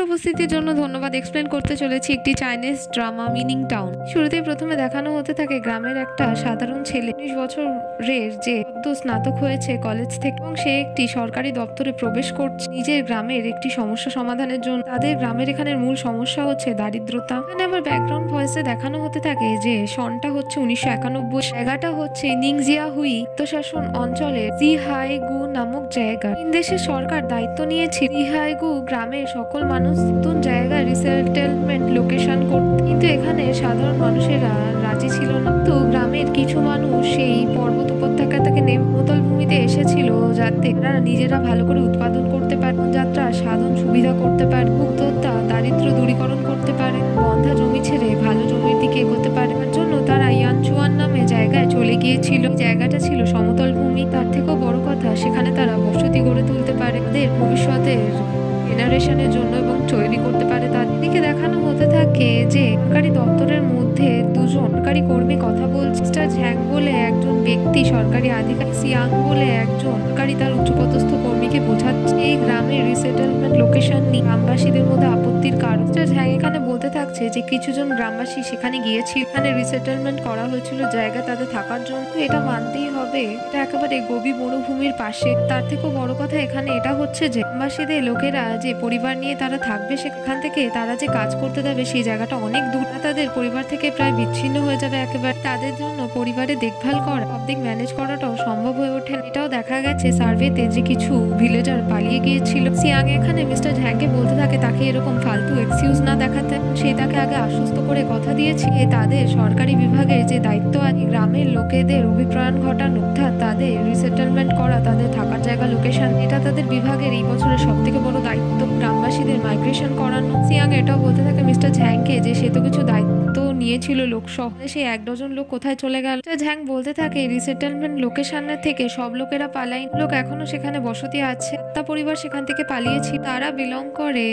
উপস্থিতির জন্য ধন্যবাদ। এক্সপ্লেন করতে চলেছি একটি চাইনিজ ড্রামা মিনিং টাউন। শুরুতেই প্রথমে দেখানো হতে থাকে গ্রামের একটা সাধারণ ছেলে, 19 বছরের, যে সদ্য স্নাতক হয়েছে কলেজ থেকে এবং সে একটি সরকারি দপ্তরে প্রবেশ করছে নিজের গ্রামের একটি সমস্যা সমাধানের জন্য। তাদের গ্রামের এখানের মূল সমস্যা হচ্ছে দারিদ্রতা। এখানে আবার ব্যাকগ্রাউন্ড ভয়েসে দেখানো হতে থাকে যে সনটা হচ্ছে 1991, জায়গাটা হচ্ছে নিংজিয়া হুই শাসন অঞ্চলের জিহাইগু নামক জায়গা। চীন দেশের সরকার দায়িত্ব নিয়েছে জিহাইগু গ্রামের সকল মানুষ নতুন জায়গায় রিসেটেলমেন্ট লোকেশন করতে, কিন্তু এখানে সাধারণ মানুষেরা রাজি ছিল না। তো গ্রামের কিছু মানুষ সেই পর্বত উপত্যকা থেকে সমতল ভূমিতে এসেছিল যাতে তারা নিজেরা ভালো করে উৎপাদন করতে পারে, যাত্রা সাধন সুবিধা করতে পারে, মুক্ততা দারিদ্র দূরীকরণ করতে পারে, বন্ধা জমি ছেড়ে ভালো জমির দিকে এগোতে পারে। তার জন্য তারা ইয়ানচুয়ান নামে জায়গায় চলে গিয়েছিল। জায়গাটা ছিল সমতল ভূমি, তার থেকেও বড় কথা সেখানে তারা বসতি গড়ে তুলতে পারে তাদের ভবিষ্যতের জেনারেশনের জন্য এবং তৈরি করতে পারে। তার দিকে দেখানো হতে থাকে যে সরকারি দপ্তরের মধ্যে দুজন সরকারি কর্মী কথা বলছে। মিস্টার ঝ্যাং বলে একজন ব্যক্তি সরকারি আধিকারিক সিয়াং বলে একজন সরকারি তার উচ্চপদস্থ কর্মীকে বোঝাচ্ছে এই গ্রামের রিসেটেলমেন্ট লোকেশন নিয়ে গ্রামবাসীদের মধ্যে আপত্তির কারণ। মিস্টার ঝ্যাং এখানে বলতে থাকছে যে কিছুজন গ্রামবাসী সেখানে গিয়েছিল, এখানে রিসেটেলমেন্ট করা হয়েছিল জায়গা তাদের থাকার জন্য। এটা মানতেই হবে, এটা একেবারে গভীর মরুভূমির পাশে। তার থেকেও বড় কথা এখানে এটা হচ্ছে যে গ্রামবাসীদের লোকেরা যে পরিবার নিয়ে তারা থাকবে সেখান থেকে তারা যে কাজ করতে যাবে সেই জায়গাটা অনেক দূর, তাদের পরিবার থেকে প্রায় বিচ্ছিন্ন হয়ে যাবে একেবারে। তাদের জন্য পরিবারে দেখভাল করা সব দিক ম্যানেজ করাটাও সম্ভব হয়ে ওঠে। এটাও দেখা গেছে সার্ভেতে যে কিছু ভিলেজার পালিয়ে গিয়েছিল। সিয়াং এখানে মিস্টার ঝ্যাংকে বলতে থাকে তাকে এরকম ফালতু এক্সকিউজ না দেখাতে। সে তাকে আগে আশ্বস্ত করে কথা দিয়েছে তাদের সরকারি বিভাগের যে দায়িত্ব আছে গ্রামের লোকেদের অভিপ্রায়ণ ঘটানো, অর্থাৎ তাদের রিসেটেলমেন্ট করা, তাদের থাকার জায়গা লোকেশন, এটা তাদের বিভাগের এই বছরের সব থেকে বড় দায়িত্ব, গ্রামবাসীদের মাইগ্রেশন করানো। সিয়াং এটাও বলতে থাকে মিস্টার ঝ্যাংকে যে সে তো কিছু দায়িত্ব নিয়েছিল লোক সহ, সে 1 ডজন লোক কোথায় চলে গেল। ঝ্যাং বলতে থাকে রিসেটেলমেন্ট লোকেশনের থেকে সব লোকেরা পালাই, লোক এখনো সেখানে বসতি আছে। তা পরিবার সেখান থেকে পালিয়েছে, তারা বিলং করে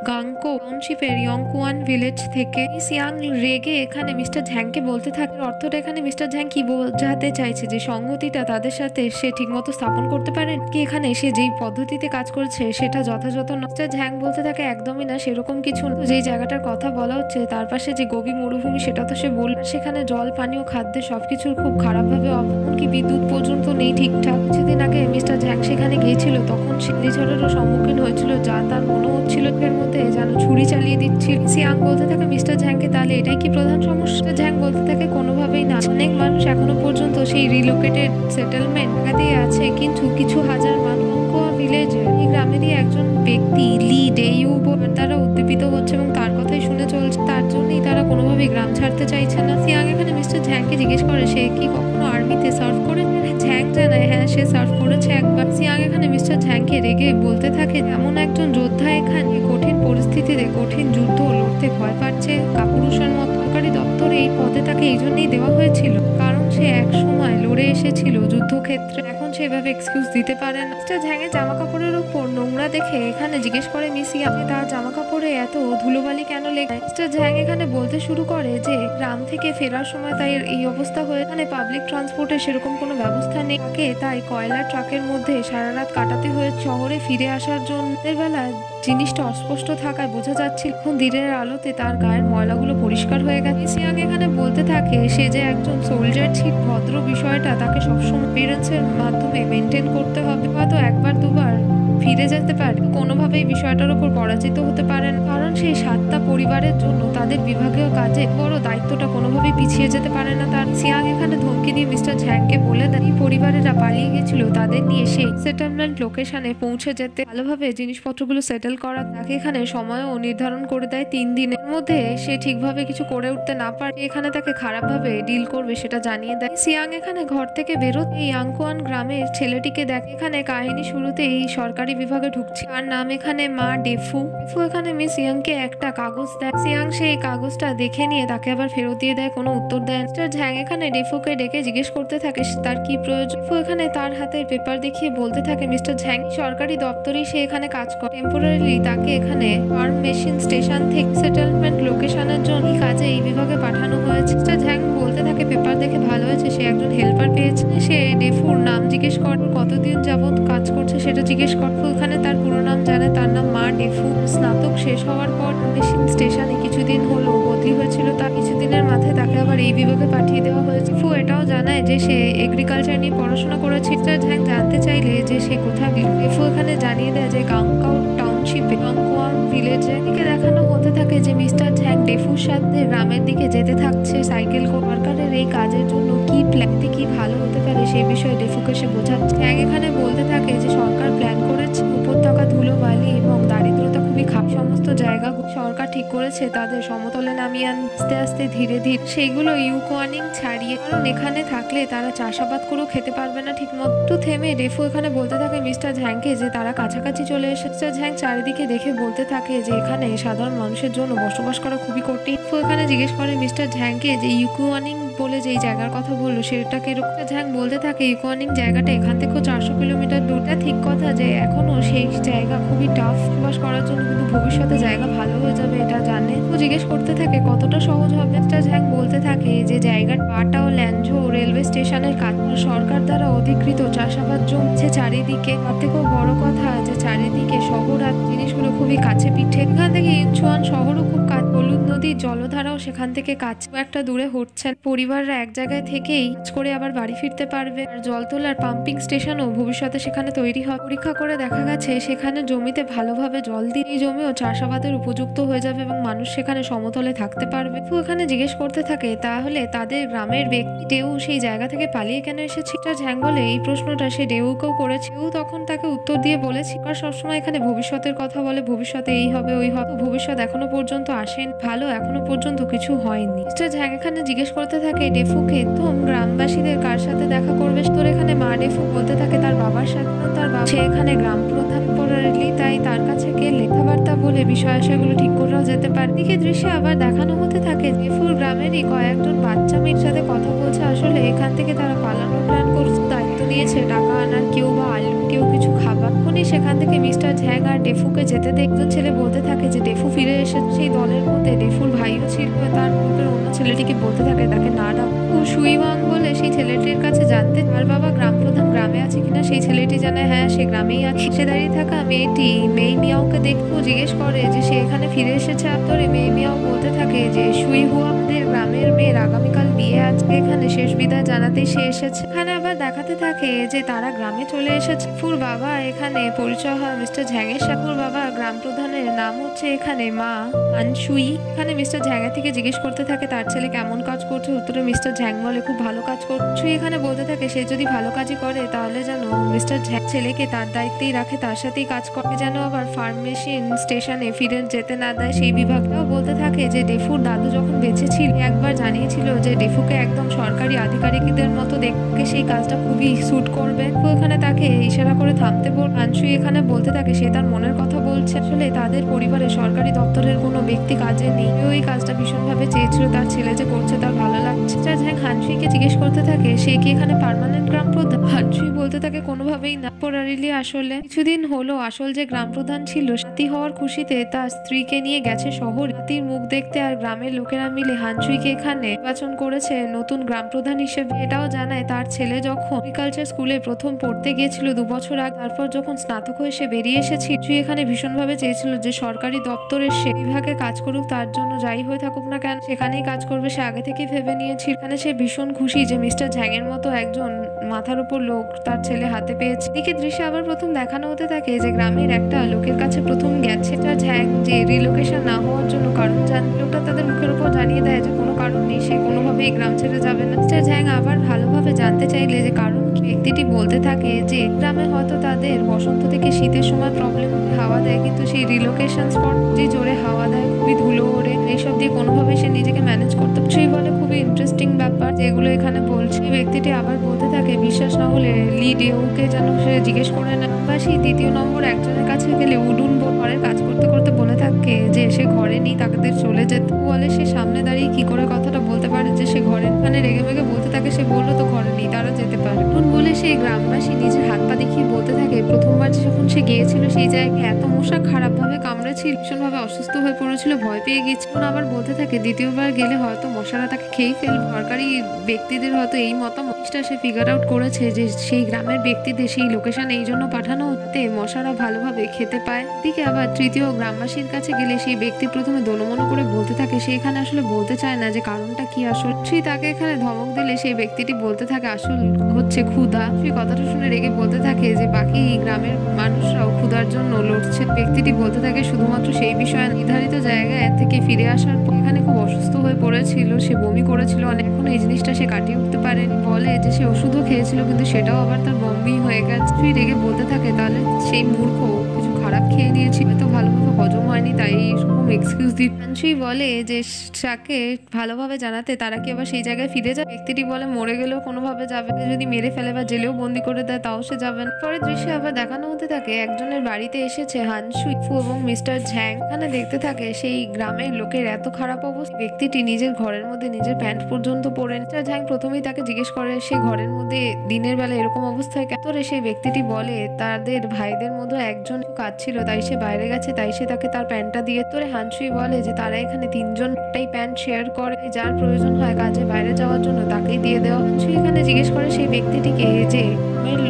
গাংকো টাউনশিপের ইয়ংকুয়ান ভিলেজ থেকে। সিয়াং রেগে এখানে মিস্টার ঝ্যাংকে বলতে থাকে অর্থটা এখানে মিস্টার ঝ্যাং কি বোঝাতে চাইছে যে সংহতিটা তাদের সাথে সে ঠিকমতো স্থাপন করতে পারে কি, এখানে সে যেই পদ্ধতিতে কাজ করছে সেটা যথাযথ না। মিস্টার ঝ্যাং বলতে থাকে একদমই না, সেরকম কিছু না। যেই জায়গাটার কথা বলা হচ্ছে তার পাশে যে গভীর মরুভূমি সেটা তো সে বলল, সেখানে জল পানি ও খাদ্যের সবকিছুর খুব খারাপভাবে এমনকি বিদ্যুৎ পর্যন্ত নেই ঠিকঠাক। কিছুদিন আগে মিস্টার ঝ্যাং সেখানে গিয়েছিল, তখন সে ঝড়েরও সম্মুখীন হয়েছিল যা তার মনে হচ্ছিল এর মধ্যে যেন ছুরি চালিয়ে দিচ্ছিল। সিয়াং বলতে থাকে মিস্টার ঝ্যাংকে তাহলে এটাই কি প্রধান সমস্যা। ঝ্যাং বলতে থাকে কোনোভাবেই না, অনেক মানুষ এখনো পর্যন্ত সেই রিলোকেটেড সেটেলমেন্ট দিয়ে আছে, কিন্তু কিছু হাজার মানুষ ভিলেজের এই গ্রামেরই একজন ব্যক্তি লি ডেইউ তারা উদ্দীপিত হচ্ছে এবং তার কথাই শুনে চলছে, তার জন্যই তারা কোনোভাবেই গ্রাম ছাড়তে চাইছে না। সিয়াং এখানে মিস্টার ঝ্যাংকে জিজ্ঞেস করে সে কি কখনো আর্মিতে সার্ভ করে। ঝ্যাং জানায় হ্যাঁ সে সার্ভ করেছে একবার। সিয়াং এখানে মিস্টার ঝ্যাংকে রেগে বলতে থাকে এমন একজন যোদ্ধা এখানে কঠিন পরিস্থিতিতে কঠিন যুদ্ধ লড়তে ভয় পাচ্ছে কাপুরুষের মতো। সরকারি দপ্তরে এই পদে তাকে এই জন্যই দেওয়া হয়েছিল কারণ সে এক সময় লড়ে এসেছিল যুদ্ধক্ষেত্রে, এখন সেভাবে এক্সকিউজ দিতে পারে না। মিস্টার ঝ্যাংয়ের জামা কাপড়ের উপর নোংরা দেখে এখানে জিজ্ঞেস করে মিসিয়া তার জামা কাপড়ে এত ধুলোবালি কেন লেগে। মিস্টার ঝ্যাং এখানে বলতে শুরু করে যে গ্রাম থেকে ফেরার সময় তাই এই অবস্থা হয়ে, এখানে পাবলিক ট্রান্সপোর্টের সেরকম কোনো ব্যবস্থা নেই, তাই কয়লা ট্রাকের মধ্যে সারা রাত কাটাতে হয়ে শহরে ফিরে আসার জন্য। বেলা জিনিসটা অস্পষ্ট থাকায় বোঝা যাচ্ছিল এখন দিনের আলোতে তার গায়ের ময়লাগুলো পরিষ্কার হয়ে গেছে। সিয়াং এখানে বলতে থাকে সে যে একজন সোলজার ছিল, ভদ্র বিষয়টা তাকে সবসময় পেরেন্টসের মাধ্যমে মেনটেন করতে হবে, হয়তো একবার দুবার ফিরে যেতে পারে, কোনোভাবেই বিষয়টার উপর পরাজিত হতে পারেন কারণ সেই 7টা পরিবারের জন্য তাদের বিভাগীয় কাজে বড় দায়িত্বটা কোনোভাবেই পিছিয়ে যেতে পারে না তার। সিয়াং এখানে ধমকি দিয়ে মিস্টার ঝ্যাংকে বলে দেন এই পরিবারেরা পালিয়ে গেছিল তাদের নিয়ে সেই সেটেলমেন্ট লোকেশনে পৌঁছে যেতে, ভালোভাবে জিনিসপত্রগুলো সেটেল করা। তাকে এখানে সময়ও নির্ধারণ করে দেয় 3 দিনের মধ্যে সে ঠিকভাবে কিছু করে উঠতে না পারে এখানে তাকে খারাপভাবে ডিল করবে সেটা জানিয়ে দেয়। সিয়াং এখানে ঘর থেকে বেরোতে ইয়াংকুয়ান গ্রামের ছেলেটিকে দেখে। এখানে কাহিনী শুরুতে এই সরকারি বিভাগে ঢুকছে, তার নাম এখানে মা ডেফু। এখানে মিস ইয়াংকে একটা কাগজ দেয়, সিয়াং সেই কাগজটা দেখে নিয়ে তাকে আবার ফেরত দিয়ে দেয়, কোনো উত্তর দেয়। মিস্টার ঝ্যাং এখানে ডেফুকে ডেকে জিজ্ঞেস করতে থাকে তার কি প্রয়োজন। ডেফু এখানে তার হাতের পেপার দেখিয়ে বলতে থাকে মিস্টার ঝ্যাং সরকারি দপ্তরেই সে এখানে কাজ করে, টেম্পোরারিলি তাকে এখানে ফার্ম মেশিন স্টেশন থেকে সেটেলমেন্ট লোকেশনের জন্য কাজে এই বিভাগে পাঠানো হয়েছে। মিস্টার ঝ্যাং বলতে থাকে পেপার দেখে ভালো হয়েছে সে একজন হেল্পার পেয়েছে। সে ডেফুর নাম জিজ্ঞেস করে কতদিন যাবত কাজ করছে সে সেটা জিজ্ঞেস করে। ওখানে তার পুরো নাম জানে, তার নাম মা ডেফু। স্নাতক শেষ হওয়ার পর মেশিন স্টেশনে কিছুদিন হলো বদলি হয়েছিল, তার কিছুদিনের মাথায় তাকে আবার এই বিভাগে পাঠিয়ে দেওয়া হয়েছে। ডেফু এটাও জানায় যে সে এগ্রিকালচার নিয়ে পড়াশোনা করেছে। মিস্টার ঝ্যাং জানতে চাইলে যে সে কোথায়, ডেফু এখানে জানিয়ে দেয় যে গাংকাও টাউনশিপে লংকোয়াং ভিলেজে। এদিকে দেখানো হতে থাকে যে মিস্টার ঝ্যাং ডেফুর সাথে গ্রামের দিকে যেতে থাকছে সাইকেল করে। সরকারের এই কাজের জন্য কি প্ল্যানটি কি ভালো হতে পারে সেই বিষয়ে ডেফুকে সে বোঝাচ্ছে। ঝ্যাং এখানে বলতে থাকে যে সরকার প্ল্যান করেছে উপত্যকা, ধুলো বালি এবং দারিদ্রতা খুবই সমস্ত জায়গা সরকার ঠিক করেছে তাদের সমতলে নামিয়ে আস্তে আস্তে ধীরে ধীরে সেইগুলো ইউকোয়ানিং ছাড়িয়ে, কারণ এখানে থাকলে তারা চাষাবাদ করেও খেতে পারবে না ঠিক মতো। একটু থেমে ডেফু এখানে বলতে থাকে মিস্টার ঝ্যাংকে যে তারা কাছাকাছি চলে এসেছে। মিস্টার ঝ্যাং চারিদিকে দেখে বলতে থাকে যে এখানে সাধারণ মানুষের জন্য বসবাস করা খুবই কঠিন। ডেফু এখানে জিজ্ঞেস করে মিস্টার ঝ্যাংকে যে ইউকোয়ানিং বলে যেই জায়গার কথা বললো সেটা কিরকম। ঝ্যাং বলতে থাকে ইউকোয়ানিং জায়গাটা এখান থেকেও 400 কিলোমিটার দূর। ঠিক কথা যে এখনো সেই জায়গা খুবই টাফ বসবাস করার জন্য, কিন্তু ভবিষ্যতে জায়গা ভালো হয়ে যাবে এটা জানে। ও জিজ্ঞেস করতে থাকে কতটা সহজ হবে। মিস্টার ঝ্যাং বলতে থাকে যে জায়গার পাটা ও ল্যানঝো রেলওয়ে স্টেশনের কাজ সরকার দ্বারা অধিকৃত চাষাবাদ জমছে চারিদিকে। তার থেকেও বড় কথা যে চারিদিকে শহর আর জিনিসগুলো খুবই কাছে পিঠে। এখান থেকে ইনচুয়ান শহরও খুব কাজ, হলুদ নদীর জলধারাও সেখান থেকে কাজ একটা দূরে হচ্ছেন। পরিবাররা এক জায়গায় থেকেই কাজ করে আবার বাড়ি ফিরতে পারবে। আর জল তোলার পাম্পিং স্টেশনও ভবিষ্যতে সেখানে তৈরি হবে। পরীক্ষা করে দেখা গেছে সেখানে জমিতে ভালোভাবে জল দিয়ে এই জমিও চাষাবাদের উপযুক্ত হয়ে যাবে এবং মানুষ সেখানে সমতলে থাকতে পারবে। তো এখানে জিজ্ঞেস করতে থাকে তাহলে তাদের গ্রামের ব্যক্তি ডেউ সেই জায়গা থেকে পালিয়ে কেন এসেছে। ঝ্যাং বলে এই প্রশ্নটা সে ডেউকেও করেছে। ডেউ তখন তাকে উত্তর দিয়ে বলেছে আর সবসময় এখানে ভবিষ্যতের কথা বলে, ভবিষ্যতে এই হবে ওই হবে, ভবিষ্যৎ এখনো পর্যন্ত আসেন, ভালো এখনো পর্যন্ত কিছু হয়নি। মিস্টার ঝ্যাং এখানে জিজ্ঞেস করতে থাকে ডেফুকে তোম গ্রামবাসীদের কার সাথে দেখা করবে। তোর এখানে মা ডেফু বলতে থাকে তার বাবার সাথে। তার বাবা সে এখানে গ্রাম প্রধান পড়ালি, তাই তার কাছে গেলে কথাবার্তা বলে বিষয় আশয়গুলো ঠিক করাও যেতে পারে। দিকে দৃশ্যে আবার দেখানো হতে থাকে ডেফুর গ্রামেরই কয়েকজন বাচ্চা মেয়ের সাথে কথা বলছে। আসলে এখান থেকে তারা পালানোর প্ল্যান করছে, দায়িত্ব নিয়েছে টাকা আনার, কেউ বা আলু কেউ কিছু খাবার। তখনই সেখান থেকে মিস্টার ঝ্যাং আর ডেফুকে যেতে দেখে একজন ছেলে বলতে থাকে যে ডেফু ফিরে এসেছে। সেই দলের মধ্যে ডেফুর ভাইও ছিল। তার গ্রুপের অন্য ছেলেটিকে বলতে থাকে তাকে না ডাকো। সুইওয়াং বলে সেই ছেলেটির কাছে জানতে তার বাবা গ্রাম প্রধান গ্রামে আছে কিনা। সেই ছেলেটি জানায় হ্যাঁ সে গ্রামেই আছে। সে দাঁড়িয়ে থাকা মেয়েটি মেই মিয়াওকে দেখো জিজ্ঞেস করে যে সে এখানে ফিরে এসেছে। আদরে মেই মিয়াও বলতে থাকে যে সুই হুয়া আমাদের গ্রামের মেয়ের আগামীকাল বিয়ে আছে, এখানে শেষ বিদায় জানাতেই সে এসেছে। এখানে আবার দেখাতে থাকে যে তারা গ্রামে চলে এসেছে। ফুর বাবা এখানে পরিচয় হয় মিস্টার ঝ্যাংয়ের সাথে। ফুর বাবা গ্রাম প্রধানের নাম হচ্ছে এখানে মা আনসুই। এখানে মিস্টার ঝ্যাংয়ের থেকে জিজ্ঞেস করতে থাকে তার ছেলে কেমন কাজ করছে। উত্তরে মিস্টার ঝ্যাং বলে খুব ভালো কাজ করছে। এখানে বলতে থাকে সে যদি ভালো কাজই করে তাহলে যেন মিস্টার ঝ্যাং ছেলেকে তার দায়িত্বেই রাখে, তার সাথেই কাজ করে, যেন আবার ফার্ম মেশিন স্টেশনে ফিরে যেতে না দেয় সেই বিভাগটাও। বলতে থাকে যে ডেফুর দাদু যখন বেঁচে ছিল একবার জানিয়েছিল যে ডেফুকে একদম সরকারি আধিকারিকদের মতো দেখতে সেই কাজটা খুবই স্যুট করবে। তো এখানে তাকে ইশারা করে থামতে বল। আনসুই এখানে বলতে থাকে সে তার মনের কথা বলছে। আসলে তাদের পরিবারে সরকারি দপ্তরের কোনো ব্যক্তি কাজে নেই। ওই কাজটা ভীষণভাবে চেয়েছিল, তার ছেলে যে করছে তার ভালো লাগছে। ঝ্যাং হানসুইকে জিজ্ঞেস করতে থাকে সে কি এখানে পার্মানেন্ট গ্রাম প্রধান। হানসুই বলতে থাকে কোনোভাবেই না, টেম্পোরারিলি। আসলে কিছুদিন হলো আসল যে গ্রাম প্রধান ছিল সাথী হওয়ার খুশিতে তার স্ত্রীকে নিয়ে গেছে শহর হাতির মুখ দেখতে। আর গ্রামের লোকেরা মিলে হানসুইকে এখানে নির্বাচন করেছে নতুন গ্রাম প্রধান হিসেবে। এটাও জানায় তার ছেলে যখন এগ্রিকালচার স্কুলে প্রথম পড়তে গিয়েছিল 2 বছর আগে, তারপর যখন স্নাতক হয়ে সে বেরিয়ে এসেছিল, তুই এখানে ভীষণভাবে চেয়েছিল যে সরকারি দপ্তরের সে বিভাগে কাজ করুক, তার জন্য যাই হয়ে থাকুক না কেন সেখানেই কাজ করবে। সে আগে থেকেই ভেবে নিয়েছিল। এখানে সে ভীষণ খুশি যে মিস্টার ঝ্যাংয়ের মতো একজন মাথার উপর লোক তার ছেলে হাতে পেয়েছে। এদিকে দৃশ্যে আবার প্রথম দেখানো হতে থাকে যে গ্রামের একটা লোকের কাছে প্রথম গেছে তার ঝ্যাং যে রিলোকেশন না হওয়ার জন্য কারণ জান। লোকটা তাদের মুখের উপর জানিয়ে দেয় যে কোনো কারণ নেই, সে কোনোভাবেই গ্রাম ছেড়ে যাবে না। মিস্টার ঝ্যাং আবার ভালোভাবে জানতে চাইলে যে কারণ ব্যক্তিটি বলতে থাকে যে গ্রামে হয়তো তাদের বসন্ত থেকে শীতের সময় প্রবলেম হাওয়া দেয়, কিন্তু সেই রিলোকেশন স্পট যে জোরে হাওয়া দেয়, খুবই ধুলো ওড়ে, এইসব দিয়ে কোনোভাবে সে নিজেকে ম্যানেজ করতে সেই বলে খুবই ইন্টারেস্টিং ব্যাপার যেগুলো এখানে বলছে। ব্যক্তিটি আবার বলতে থাকে বিশ্বাস না হলে লিডেউকে যেন সে জিজ্ঞেস করে না। বা সেই 2য় নম্বর একজনের কাছে গেলে উডুন ঘরের কাজ করতে করতে বলে থাকে যে সে ঘরে নেই, তাদের চলে যেতে বলে। সে সামনে দাঁড়িয়ে কি করে কথাটা বলতে পারে যে সে ঘরে, মানে রেগে মেগে বলতে থাকে সে বললো তো ঘরে নেই, তারা যেতে পারে। বলে সেই গ্রামবাসী নিজের হাত পা দেখিয়ে বলতে থাকে প্রথমবার যখন সে গিয়েছিল সেই জায়গায় এত মশা খারাপ ভাবে কামড়ে করেছিল, ভীষণভাবে অসুস্থ হয়ে পড়েছিল, ভয় পেয়ে গেছিল। আবার বলতে থাকে দ্বিতীয়বার গেলে হয়তো মশারা তাকে খেয়ে ফেলবে। সরকারি ব্যক্তিদের হয়তো এই মতামতটা সে ফিগার আউট করেছে যে সেই গ্রামের ব্যক্তিদের সেই লোকেশনে এই জন্য পাঠানো হতে মশারা ভালোভাবে খেতে পায়। দিকে আবার তৃতীয় গ্রামবাসীর কাছে গেলে সেই ব্যক্তি প্রথমে দোনমনো করে বলতে থাকে সে এখানে আসলে বলতে চায় না যে কারণটা কি। আসল সেই তাকে এখানে ধমক দিলে সেই ব্যক্তিটি বলতে থাকে আসল হচ্ছে ক্ষুধা। সেই কথাটা শুনে রেগে বলতে থাকে যে বাকি গ্রামের মানুষরাও ক্ষুধার জন্য লড়ছে। ব্যক্তিটি বলতে থাকে শুধুমাত্র সেই বিষয়ে নির্ধারিত জায়গায় থেকে ফিরে আসার পর এখানে খুব অসুস্থ হয়ে পড়েছিল, সে বমি করেছিল অনেক, এখন এই জিনিসটা সে কাটিয়ে উঠতে পারেনি। বলে যে সে ওষুধও খেয়েছিল কিন্তু সেটাও আবার তার বমি হয়ে গেছে। তুই রেগে বলতে থাকে তাহলে সেই মূর্খ কিছু খারাপ খেয়ে নিয়েছি, হয়তো ভালোভাবে হজম হয়নি তাই এরকম এক্সকিউজ দিচ্ছি। বলে যে তাকে ভালোভাবে জানাতে তারা কি আবার সেই জায়গায় ফিরে যায়। ব্যক্তিটি বলে মরে গেলেও কোনোভাবে যাবে, যদি মেরে ফেলে বা জেলেও বন্দি করে দেয় তাও সে যাবেন। পরের দৃশ্যে আবার দেখানো হতে থাকে একজনের বাড়িতে এসেছে হানসুই, ফু এবং মিস্টার ঝ্যাং। এখানে দেখতে থাকে সেই গ্রামের লোকের এত খারাপ অবস্থা, ব্যক্তিটি নিজের ঘরের মধ্যে নিজের প্যান্ট পর্যন্ত পরে। মিস্টার ঝ্যাং প্রথমেই তাকে জিজ্ঞেস করে সে ঘরের মধ্যে দিনের বেলা এরকম অবস্থায় কেন। সেই ব্যক্তিটি বলে তাদের ভাইদের মধ্যে একজন কাজ ছিল তাই সে বাইরে গেছে, তাই সে তাকে তার প্যান্টটা দিয়ে। তোরে হানসুই বলে যে তারা এখানে তিনজন একটাই প্যান্ট শেয়ার করে, যার প্রয়োজন হয় কাজে বাইরে যাওয়ার জন্য তাকেই দিয়ে দেওয়া। হানসুই এখানে জিজ্ঞেস করে সেই ব্যক্তিটিকে যে